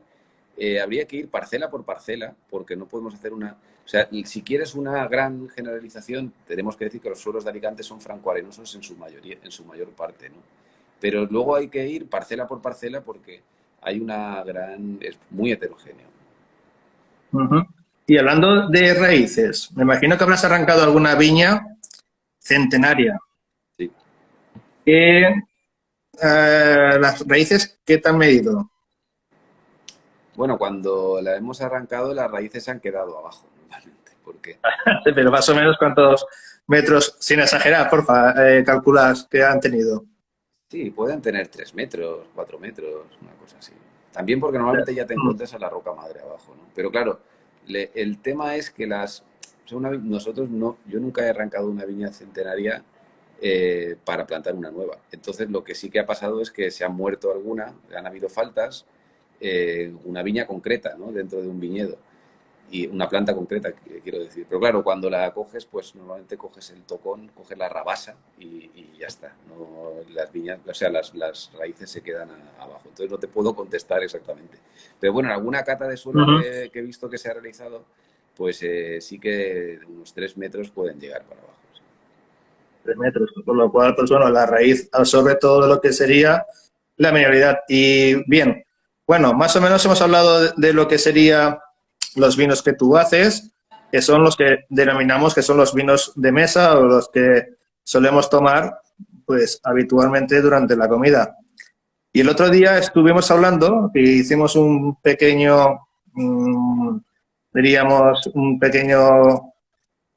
habría que ir parcela por parcela, porque no podemos hacer una... O sea, si quieres una gran generalización, tenemos que decir que los suelos de Alicante son francoarenosos en su mayoría, en su mayor parte, ¿no? Pero luego hay que ir parcela por parcela porque hay es muy heterogéneo. Uh-huh. Y hablando de raíces, me imagino que habrás arrancado alguna viña centenaria. Sí. Las raíces, ¿qué te han medido? Bueno, cuando la hemos arrancado, las raíces se han quedado abajo, normalmente, porque Pero más o menos cuántos metros, sin exagerar, porfa, calculas que han tenido. sí, pueden tener 3 metros, 4 metros, una cosa así. También porque normalmente ya te encuentras a la roca madre abajo, ¿no? Pero claro, el tema es que o sea, nosotros no, yo nunca he arrancado una viña centenaria para plantar una nueva. Entonces, lo que sí que ha pasado es que se han muerto alguna, han habido faltas, una viña concreta, ¿no? Dentro de un viñedo. Y una planta concreta, quiero decir. Pero claro, cuando la coges, pues normalmente coges el tocón, coges la rabasa y ya está. No, las viñas, o sea, las raíces se quedan abajo. Entonces no te puedo contestar exactamente. Pero bueno, en alguna cata de suelo Uh-huh. que he visto que se ha realizado, pues sí que unos 3 metros pueden llegar para abajo. Sí. 3 metros, por lo cual, pues bueno, la raíz absorbe todo lo que sería la mineralidad. Y bien, bueno, más o menos hemos hablado de lo que serían los vinos que tú haces. que son los que denominamos que son los vinos de mesa o los que solemos tomar pues habitualmente durante la comida. Y el otro día estuvimos hablando y hicimos un pequeño, diríamos, un pequeño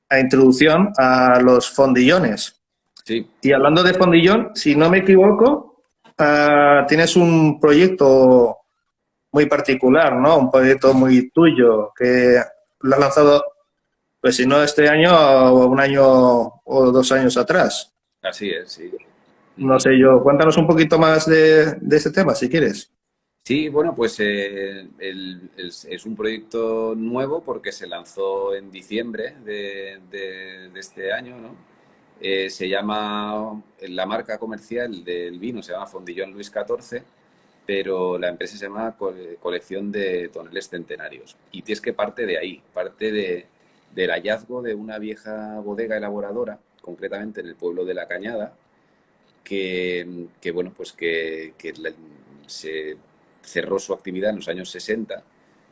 introducción a los fondillones. Sí, Y hablando de fondillón, si no me equivoco, tienes un proyecto muy particular, ¿no? Un proyecto muy tuyo que lo has lanzado, pues si no este año, o un año o 2 años atrás. así es, sí. No Ujú. sé yo, cuéntanos un poquito más de ese tema, si quieres. Sí, bueno, pues es un proyecto nuevo porque se lanzó en diciembre de este año, ¿no? Se llama, la marca comercial del vino se llama Fondillón Luis XIV, pero la empresa se llama Colección de Toneles Centenarios. Y es que parte de ahí, parte del hallazgo de una vieja bodega elaboradora, concretamente en el pueblo de La Cañada, bueno, pues se cerró su actividad en los años 60,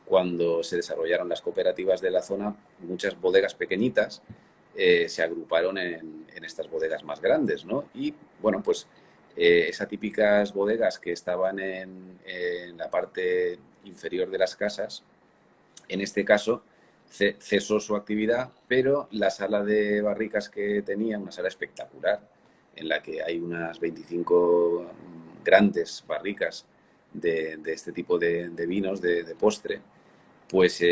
cuando se desarrollaron las cooperativas de la zona. Muchas bodegas pequeñitas se agruparon en estas bodegas más grandes, ¿no? Y bueno, pues esas típicas bodegas que estaban en la parte inferior de las casas, en este caso cesó su actividad, pero la sala de barricas que tenía, una sala espectacular, en la que hay unas 25 grandes barricas de este tipo de vinos, de postre, pues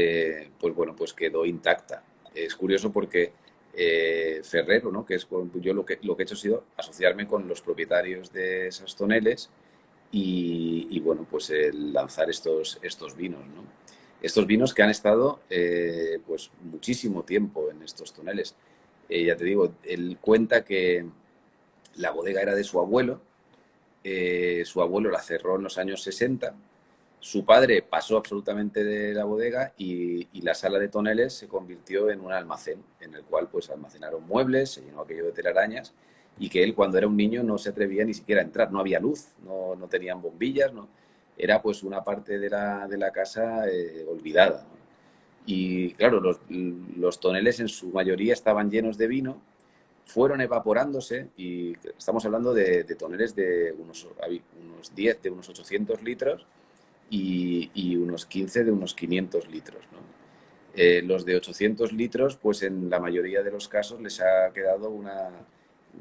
bueno, pues quedó intacta. Es curioso porque Ferrero, ¿no? Que es yo lo que he hecho ha sido asociarme con los propietarios de esos toneles y bueno, pues lanzar estos vinos, ¿no? Estos vinos que han estado pues muchísimo tiempo en estos toneles. Ya te digo, él cuenta que la bodega era de su abuelo la cerró en los años 60, su padre pasó absolutamente de la bodega y la sala de toneles se convirtió en un almacén en el cual pues almacenaron muebles, se llenó aquello de telarañas y que él cuando era un niño no se atrevía ni siquiera a entrar, no había luz, no tenían bombillas, no, era pues una parte de la casa olvidada, ¿no? Y claro, los toneles en su mayoría estaban llenos de vino, fueron evaporándose y estamos hablando de toneles de unos 10, de unos 800 litros y unos 15 de unos 500 litros, ¿no? Los de 800 litros, pues en la mayoría de los casos les ha quedado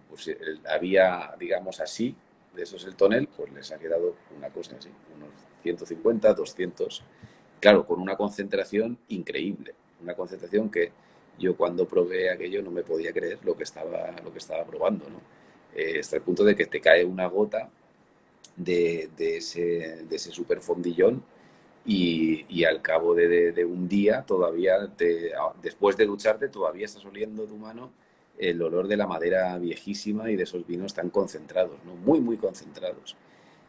pues había, digamos así, de esos el tonel, pues les ha quedado una cosa así, unos 150, 200, claro, con una concentración increíble, una concentración que yo cuando probé aquello no me podía creer lo que estaba probando, ¿no? Hasta el punto de que te cae una gota de ese super fondillón y al cabo de un día todavía, después de ducharte, todavía estás oliendo tu mano el olor de la madera viejísima y de esos vinos tan concentrados, ¿no? Muy, muy concentrados.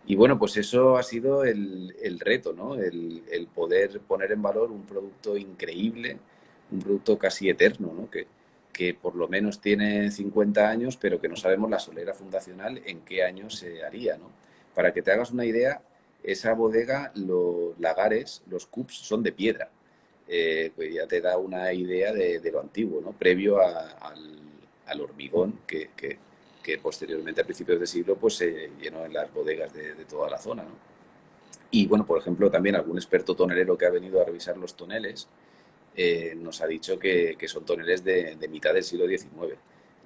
Y bueno, pues eso ha sido el reto, ¿no? El poder poner en valor un producto increíble, un producto casi eterno, ¿no? Que por lo menos tiene 50 años, pero que no sabemos la solera fundacional en qué año se haría, ¿no? Para que te hagas una idea, esa bodega, los lagares, los cups son de piedra. Pues ya te da una idea de lo antiguo, ¿no? Previo al hormigón que posteriormente, a principios de siglo, pues se llenó en las bodegas de toda la zona, ¿no? Y bueno, por ejemplo, también algún experto tonelero que ha venido a revisar los toneles nos ha dicho que son toneles de mitad del siglo XIX,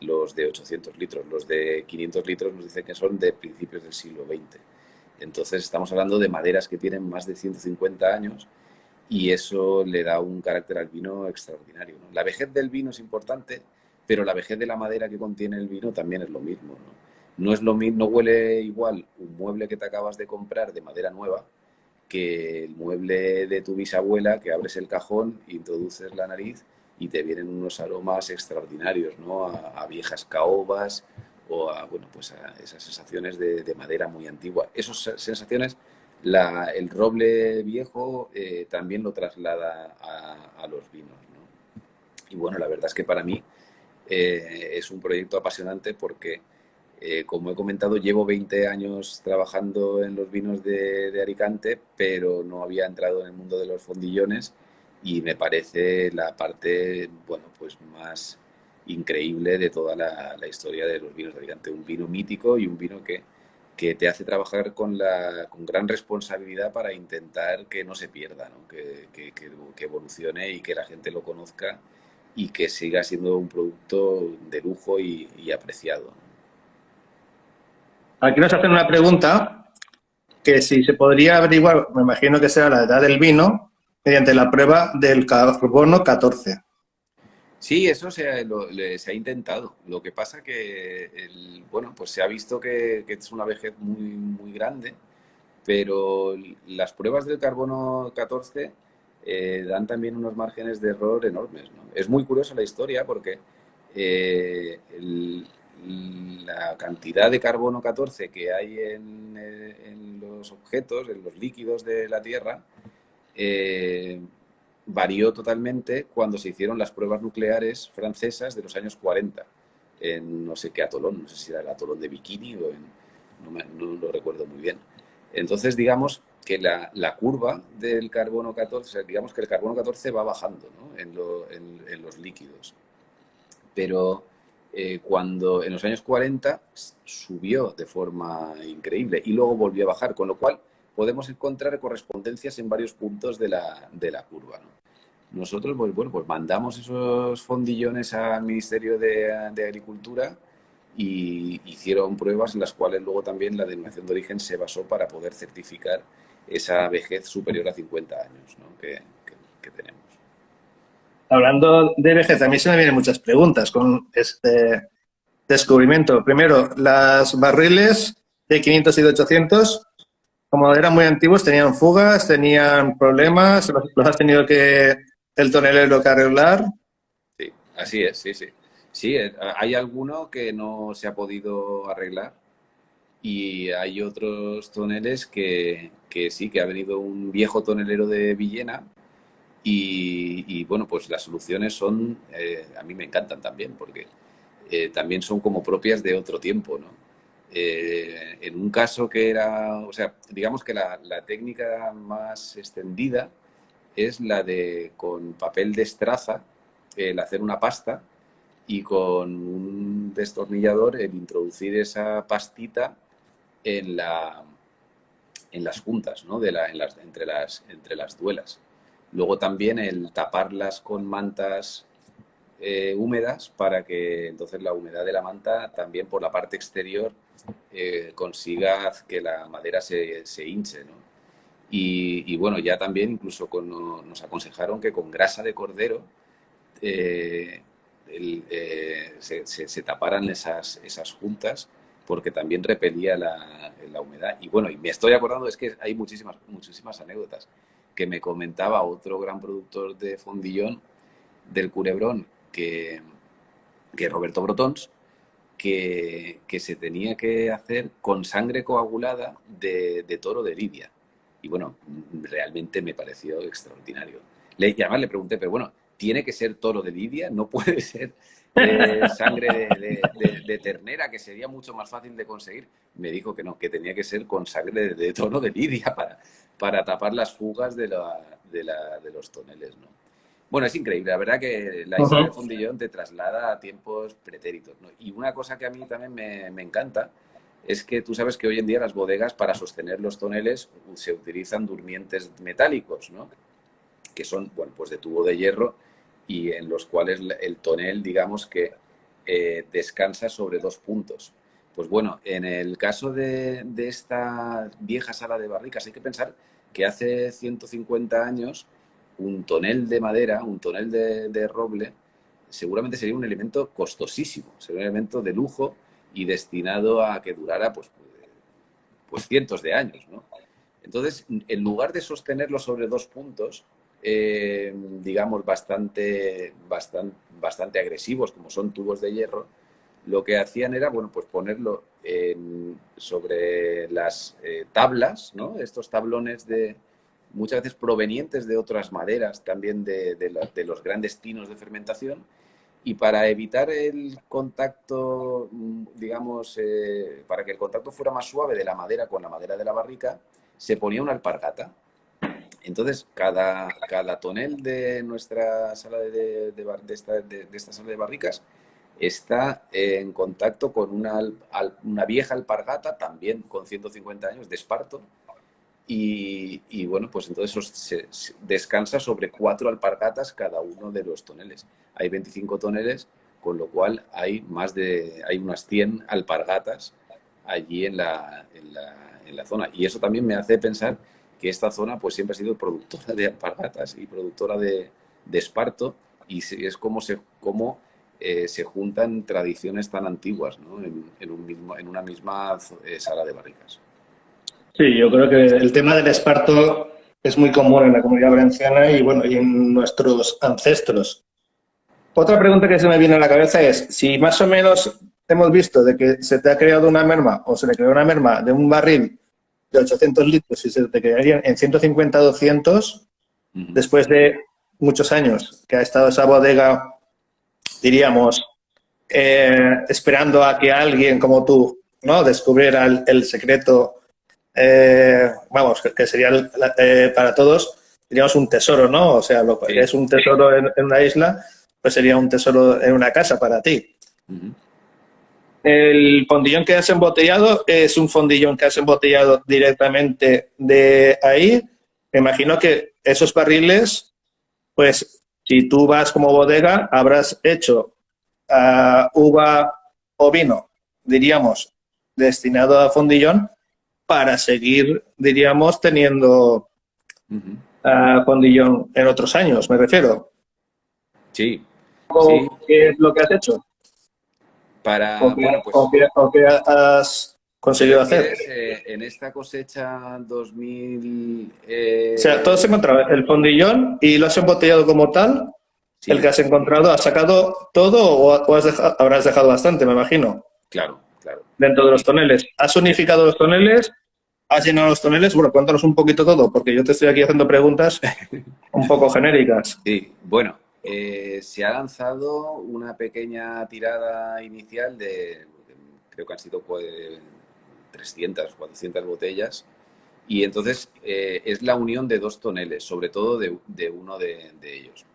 los de 800 litros. Los de 500 litros nos dicen que son de principios del siglo XX. Entonces estamos hablando de maderas que tienen más de 150 años y eso le da un carácter al vino extraordinario, ¿no? La vejez del vino es importante, pero la vejez de la madera que contiene el vino también es lo mismo, ¿no? No es lo mismo, no huele igual un mueble que te acabas de comprar de madera nueva que el mueble de tu bisabuela, que abres el cajón, introduces la nariz y te vienen unos aromas extraordinarios, ¿no? A viejas caobas o a, bueno, pues a esas sensaciones de madera muy antigua. Esas sensaciones el roble viejo también lo traslada a los vinos, ¿no? Y bueno, la verdad es que para mí es un proyecto apasionante porque, como he comentado, llevo 20 años trabajando en los vinos de Alicante, pero no había entrado en el mundo de los fondillones y me parece la parte, bueno, pues más increíble de toda la historia de los vinos de Alicante. Un vino mítico y un vino que te hace trabajar con gran responsabilidad para intentar que no se pierda, ¿no? Que evolucione y que la gente lo conozca y que siga siendo un producto de lujo y apreciado, ¿no? Aquí nos hacen una pregunta que si se podría averiguar, me imagino que será la edad del vino, mediante la prueba del carbono 14. Sí, eso se ha intentado. Lo que pasa que, bueno, pues se ha visto que es una vejez muy, muy grande, pero las pruebas del carbono 14 dan también unos márgenes de error enormes, ¿no? Es muy curiosa la historia porque eh, el- la cantidad de carbono 14 que hay en los objetos, en los líquidos de la Tierra, eh, varió totalmente cuando se hicieron las pruebas nucleares francesas de los años 40 en no sé qué atolón, no sé si era el atolón de Bikini o no lo recuerdo muy bien. Entonces, digamos que la curva del carbono 14, o sea, digamos que el carbono 14 va bajando, ¿no? En los líquidos. Pero cuando en los años 40 subió de forma increíble y luego volvió a bajar, con lo cual podemos encontrar correspondencias en varios puntos de la curva, ¿no? Nosotros, pues, bueno, pues mandamos esos fondillones al Ministerio de Agricultura y hicieron pruebas en las cuales luego también la denominación de origen se basó para poder certificar esa vejez superior a 50 años, ¿no? que tenemos. Hablando de vejez, a mí se me vienen muchas preguntas con este descubrimiento. Primero, las barriles de 500 y de 800, como eran muy antiguos, tenían fugas, tenían problemas, los has tenido que el tonelero que arreglar. Sí, así es, sí, sí. Sí, hay alguno que no se ha podido arreglar y hay otros toneles que sí, que ha venido un viejo tonelero de Villena y, bueno, pues las soluciones son, a mí me encantan también porque también son como propias de otro tiempo, ¿no? En un caso que era, o sea, digamos que la técnica más extendida es la de con papel de estraza, el hacer una pasta y con un destornillador el introducir esa pastita en, en las juntas, ¿no? Entre las duelas. Luego también el taparlas con mantas húmedas para que entonces la humedad de la manta también por la parte exterior consiga que la madera se hinche, ¿no? Y bueno, ya también incluso nos aconsejaron que con grasa de cordero eh, se taparan esas juntas porque también repelía la humedad. Y bueno, y me estoy acordando, es que hay muchísimas, muchísimas anécdotas que me comentaba otro gran productor de fondillón del Culebrón, que Roberto Brotons, que se tenía que hacer con sangre coagulada de toro de Lidia. Y bueno, realmente me pareció extraordinario. Y además le pregunté, pero bueno, ¿tiene que ser toro de Lidia? ¿No puede ser sangre de ternera, que sería mucho más fácil de conseguir? Me dijo que no, que tenía que ser con sangre de toro de Lidia para tapar las fugas de los toneles, ¿no? Bueno, es increíble. La verdad que la historia de Uh-huh. Fondillón te traslada a tiempos pretéritos, ¿no? Y una cosa que a mí también me encanta es que tú sabes que hoy en día las bodegas para sostener los toneles se utilizan durmientes metálicos, ¿no? Que son, bueno, pues de tubo de hierro y en los cuales el tonel, digamos que descansa sobre dos puntos. Pues bueno, en el caso de esta vieja sala de barricas hay que pensar que hace 150 años un tonel de madera, un tonel de roble, seguramente sería un elemento costosísimo, sería un elemento de lujo y destinado a que durara pues cientos de años, ¿no? Entonces, en lugar de sostenerlo sobre dos puntos, digamos, bastante agresivos, como son tubos de hierro, lo que hacían era, bueno, pues ponerlo sobre las tablas, ¿no? Estos tablones muchas veces provenientes de otras maderas, también de los grandes pinos de fermentación, y para evitar el contacto, digamos, para que el contacto fuera más suave de la madera con la madera de la barrica, se ponía una alpargata. Entonces, cada tonel de nuestra sala de esta sala de barricas está en contacto con una vieja alpargata, también con 150 años, de esparto, y bueno, pues entonces descansa sobre 4 alpargatas cada uno de los toneles. Hay 25 toneles, con lo cual hay hay unas 100 alpargatas allí en la zona. Y eso también me hace pensar que esta zona pues siempre ha sido productora de alpargatas y productora de esparto, y es como se juntan tradiciones tan antiguas, ¿no? En una misma sala de barricas. Sí, yo creo que el tema del esparto es muy común en la comunidad valenciana y bueno, y en nuestros ancestros. Otra pregunta que se me viene a la cabeza es si más o menos hemos visto de que se te ha creado una merma o se le creó una merma de un barril de 800 litros y se te quedarían en 150 200 después de muchos años que ha estado esa bodega, diríamos, esperando a que alguien como tú, ¿no?, descubriera el secreto, vamos, que sería para todos, diríamos, un tesoro, ¿no? O sea, lo que es un tesoro en una isla, pues sería un tesoro en una casa para ti. El fondillón que has embotellado es un fondillón que has embotellado directamente de ahí. Me imagino que esos barriles, pues si tú vas como bodega, habrás hecho uva o vino, diríamos, destinado a fondillón para seguir, diríamos, teniendo fondillón en otros años, me refiero. Sí, sí. ¿Qué es lo que has hecho? Bueno, pues O qué has ¿te conseguido hacer? refieres en esta cosecha 2000? O sea, tú has encontrado el fondillón y lo has embotellado como tal. El que Sí, has encontrado, ¿has sacado todo o habrás dejado bastante, me imagino, claro, claro. dentro de los toneles? ¿Has unificado los toneles? ¿Has llenado los toneles? Bueno, cuéntanos un poquito todo, porque yo te estoy aquí haciendo preguntas un poco genéricas. Sí, bueno, se ha lanzado una pequeña tirada inicial creo que han sido 300, 400 botellas, y entonces es la unión de 2 toneles, sobre todo de uno de ellos.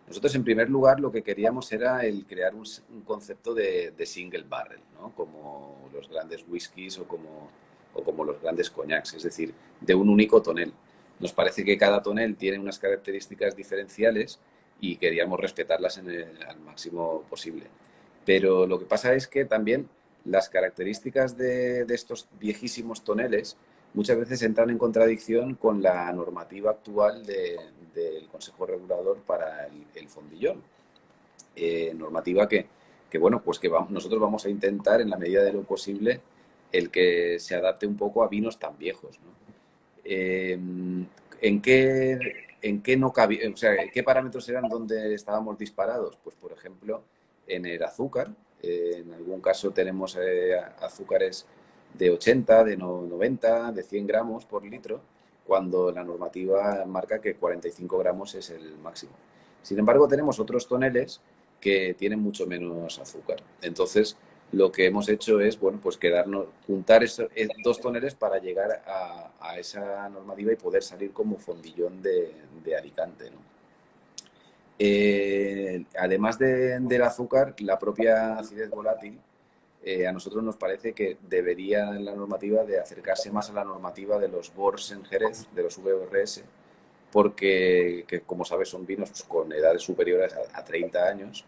Nosotros, en primer lugar, lo que queríamos era crear un concepto de single barrel, ¿no? Como los grandes whiskies o como los grandes cognacs, es decir, de un único tonel. Nos parece que cada tonel tiene unas características diferenciales y queríamos respetarlas al máximo posible. Pero lo que pasa es que también las características de estos viejísimos toneles muchas veces entran en contradicción con la normativa actual del Consejo Regulador para el fondillón. Normativa bueno, pues que nosotros vamos a intentar, en la medida de lo posible, el que se adapte un poco a vinos tan viejos, ¿no? ¿En qué no cabía? O sea, ¿qué parámetros eran donde estábamos disparados? Pues, por ejemplo, en el azúcar. En algún caso tenemos azúcares de 80, de 90, de 100 gramos por litro, cuando la normativa marca que 45 gramos es el máximo. Sin embargo, tenemos otros toneles que tienen mucho menos azúcar. Entonces, lo que hemos hecho es, bueno, pues juntar 2 toneles para llegar a esa normativa y poder salir como fondillón de Alicante, ¿no? Además del azúcar, la propia acidez volátil, a nosotros nos parece que debería la normativa de acercarse más a la normativa de los BORS en Jerez, de los VRS, porque, como sabes, son vinos con edades superiores a 30 años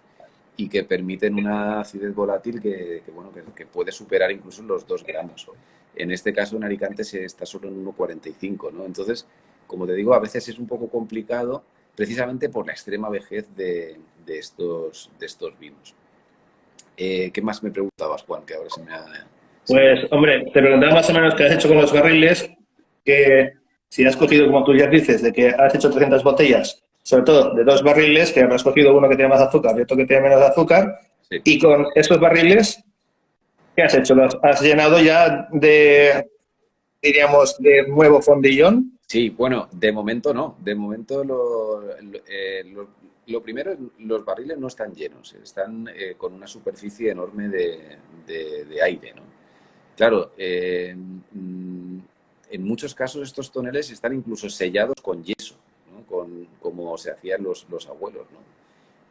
y que permiten una acidez volátil bueno, que puede superar incluso los 2 gramos. En este caso, en Alicante se está solo en 1,45, ¿no? Entonces, como te digo, a veces es un poco complicado precisamente por la extrema vejez de estos vinos. ¿Qué más me preguntabas, Juan? Que ahora Pues, hombre, te preguntaba más o menos qué has hecho con los barriles, que si has cogido, como tú ya dices, de que has hecho 300 botellas, sobre todo de 2 barriles, que habrás cogido uno que tiene más azúcar y otro que tiene menos azúcar, Sí. y con esos barriles, ¿qué has hecho? ¿Los has llenado ya de, diríamos, de nuevo fondillón? Sí, bueno, de momento no. De momento lo primero, los barriles no están llenos, están con una superficie enorme de aire, ¿no? Claro, en muchos casos estos toneles están incluso sellados con yeso, ¿no? Como se hacían los abuelos, ¿no?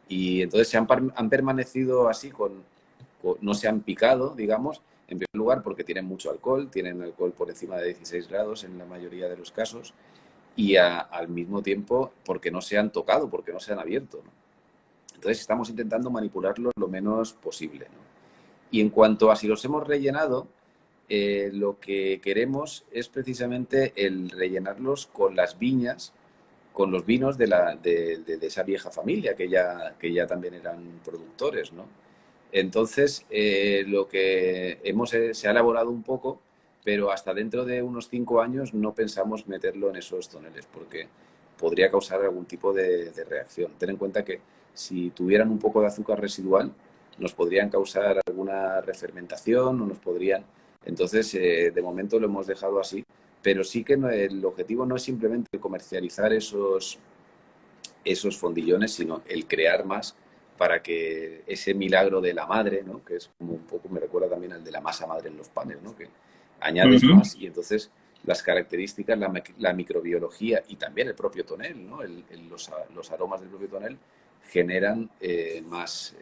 Y entonces han permanecido así, no se han picado, digamos, en primer lugar porque tienen mucho alcohol, tienen alcohol por encima de 16 grados en la mayoría de los casos, y al mismo tiempo porque no se han tocado, porque no se han abierto, ¿no? Entonces estamos intentando manipularlos lo menos posible, ¿no? Y en cuanto a si los hemos rellenado, lo que queremos es precisamente el rellenarlos con las viñas, con los vinos de esa vieja familia que ya también eran productores, ¿no? Entonces, lo que se ha elaborado un poco, pero hasta dentro de unos 5 años no pensamos meterlo en esos toneles porque podría causar algún tipo de reacción. Ten en cuenta que si tuvieran un poco de azúcar residual, nos podrían causar alguna refermentación o nos podrían... Entonces, de momento lo hemos dejado así, pero sí que el objetivo no es simplemente el comercializar esos fondillones, sino el crear más para que ese milagro de la madre, ¿no? Que es como un poco, me recuerda también al de la masa madre en los panes, ¿no? Que añades más y entonces las características, la microbiología y también el propio tonel, ¿no? Los aromas del propio tonel generan más...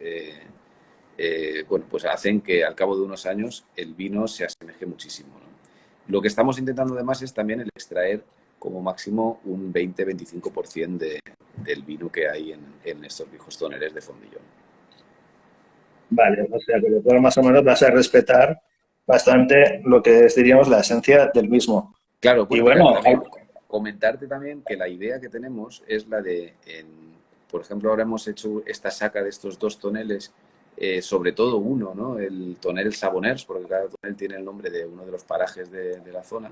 bueno, pues hacen que al cabo de unos años el vino se asemeje muchísimo, ¿no? Lo que estamos intentando además es también el extraer como máximo un 20-25% del vino que hay en estos viejos toneles de fondillón. Vale, o sea que tú más o menos vas a respetar bastante lo que es, diríamos, la esencia del mismo. Claro, Y bueno, mira, bueno, también comentarte también que la idea que tenemos es la de, por ejemplo, ahora hemos hecho esta saca de estos 2 toneles, sobre todo uno, ¿no? El tonel Savoners, porque cada tonel tiene el nombre de uno de los parajes de la zona.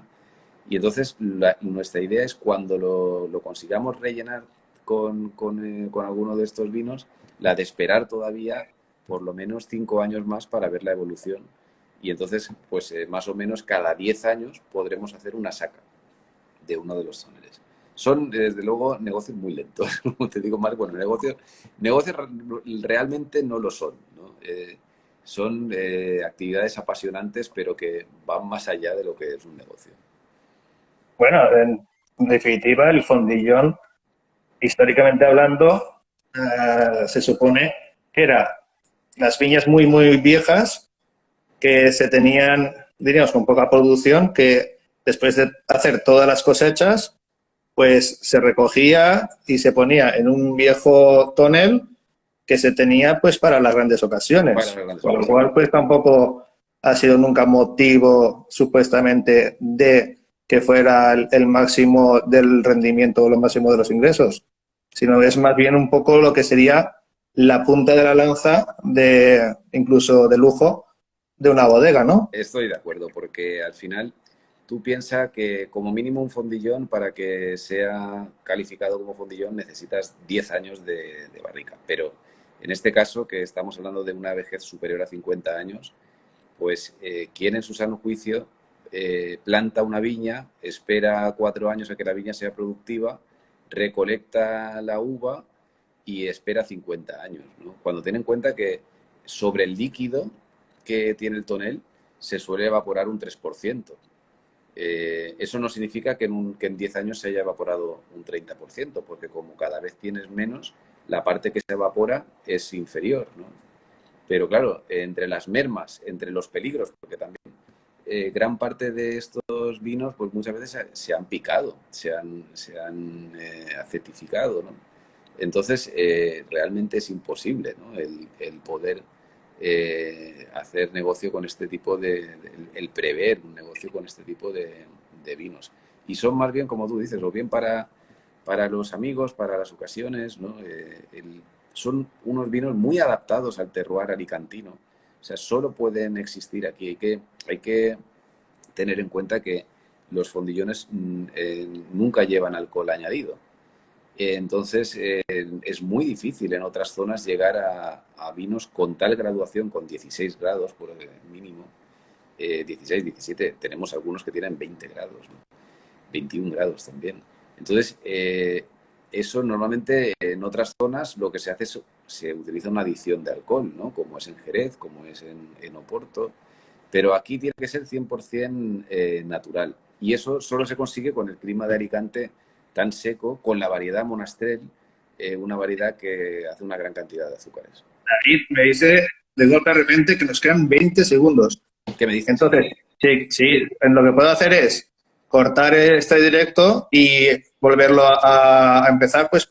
Y entonces nuestra idea es cuando lo consigamos rellenar con alguno de estos vinos, la de esperar todavía por lo menos 5 años más para ver la evolución. Y entonces, pues más o menos cada 10 años podremos hacer una saca de uno de los toneles. Son, desde luego, negocios muy lentos. Como te digo, Marc, bueno, negocios realmente no lo son, ¿no? Son actividades apasionantes, pero que van más allá de lo que es un negocio. bueno, en definitiva, el fondillón, históricamente hablando, se supone que era las viñas muy, muy viejas que se tenían, diríamos, con poca producción, que después de hacer todas las cosechas, pues se recogía y se ponía en un viejo tonel que se tenía pues para las grandes ocasiones. Con lo cual, pues tampoco ha sido nunca motivo supuestamente de que fuera el máximo del rendimiento o lo máximo de los ingresos, sino es más bien un poco lo que sería la punta de la lanza de incluso de lujo de una bodega, ¿no? Estoy de acuerdo, porque al final tú piensas que como mínimo un fondillón, para que sea calificado como fondillón, necesitas 10 años de barrica. Pero en este caso, que estamos hablando de una vejez superior a 50 años, pues quien en su sano juicio planta una viña, espera 4 años a que la viña sea productiva, recolecta la uva y espera 50 años, ¿no? Cuando ten en cuenta que sobre el líquido que tiene el tonel se suele evaporar un 3%. Eso no significa que en 10 años se haya evaporado un 30%, porque como cada vez tienes menos, la parte que se evapora es inferior, ¿no? Pero claro, entre las mermas, entre los peligros, porque también gran parte de estos vinos pues muchas veces se han picado, se han acetificado, ¿no? Entonces, realmente es imposible, ¿no? El poder hacer negocio con este tipo el prever un negocio con este tipo de vinos. Y son más bien, como tú dices, o bien para los amigos, para las ocasiones, ¿no? Son unos vinos muy adaptados al terroir alicantino. O sea, solo pueden existir aquí. Hay que tener en cuenta que los fondillones nunca llevan alcohol añadido. Entonces, es muy difícil en otras zonas llegar a vinos con tal graduación, con 16 grados por mínimo, 16, 17. Tenemos algunos que tienen 20 grados, ¿no? 21 grados también. Entonces, eso normalmente en otras zonas lo que se hace es se utiliza una adición de alcohol, ¿no? Como es en Jerez, como es en Oporto, pero aquí tiene que ser 100% natural. Y eso solo se consigue con el clima de Alicante tan seco, con la variedad Monastrell, una variedad que hace una gran cantidad de azúcares. David me dice de golpe de repente que nos quedan 20 segundos. ¿Qué me dices? Entonces, sí, lo que puedo hacer es cortar este directo y volverlo a empezar, pues,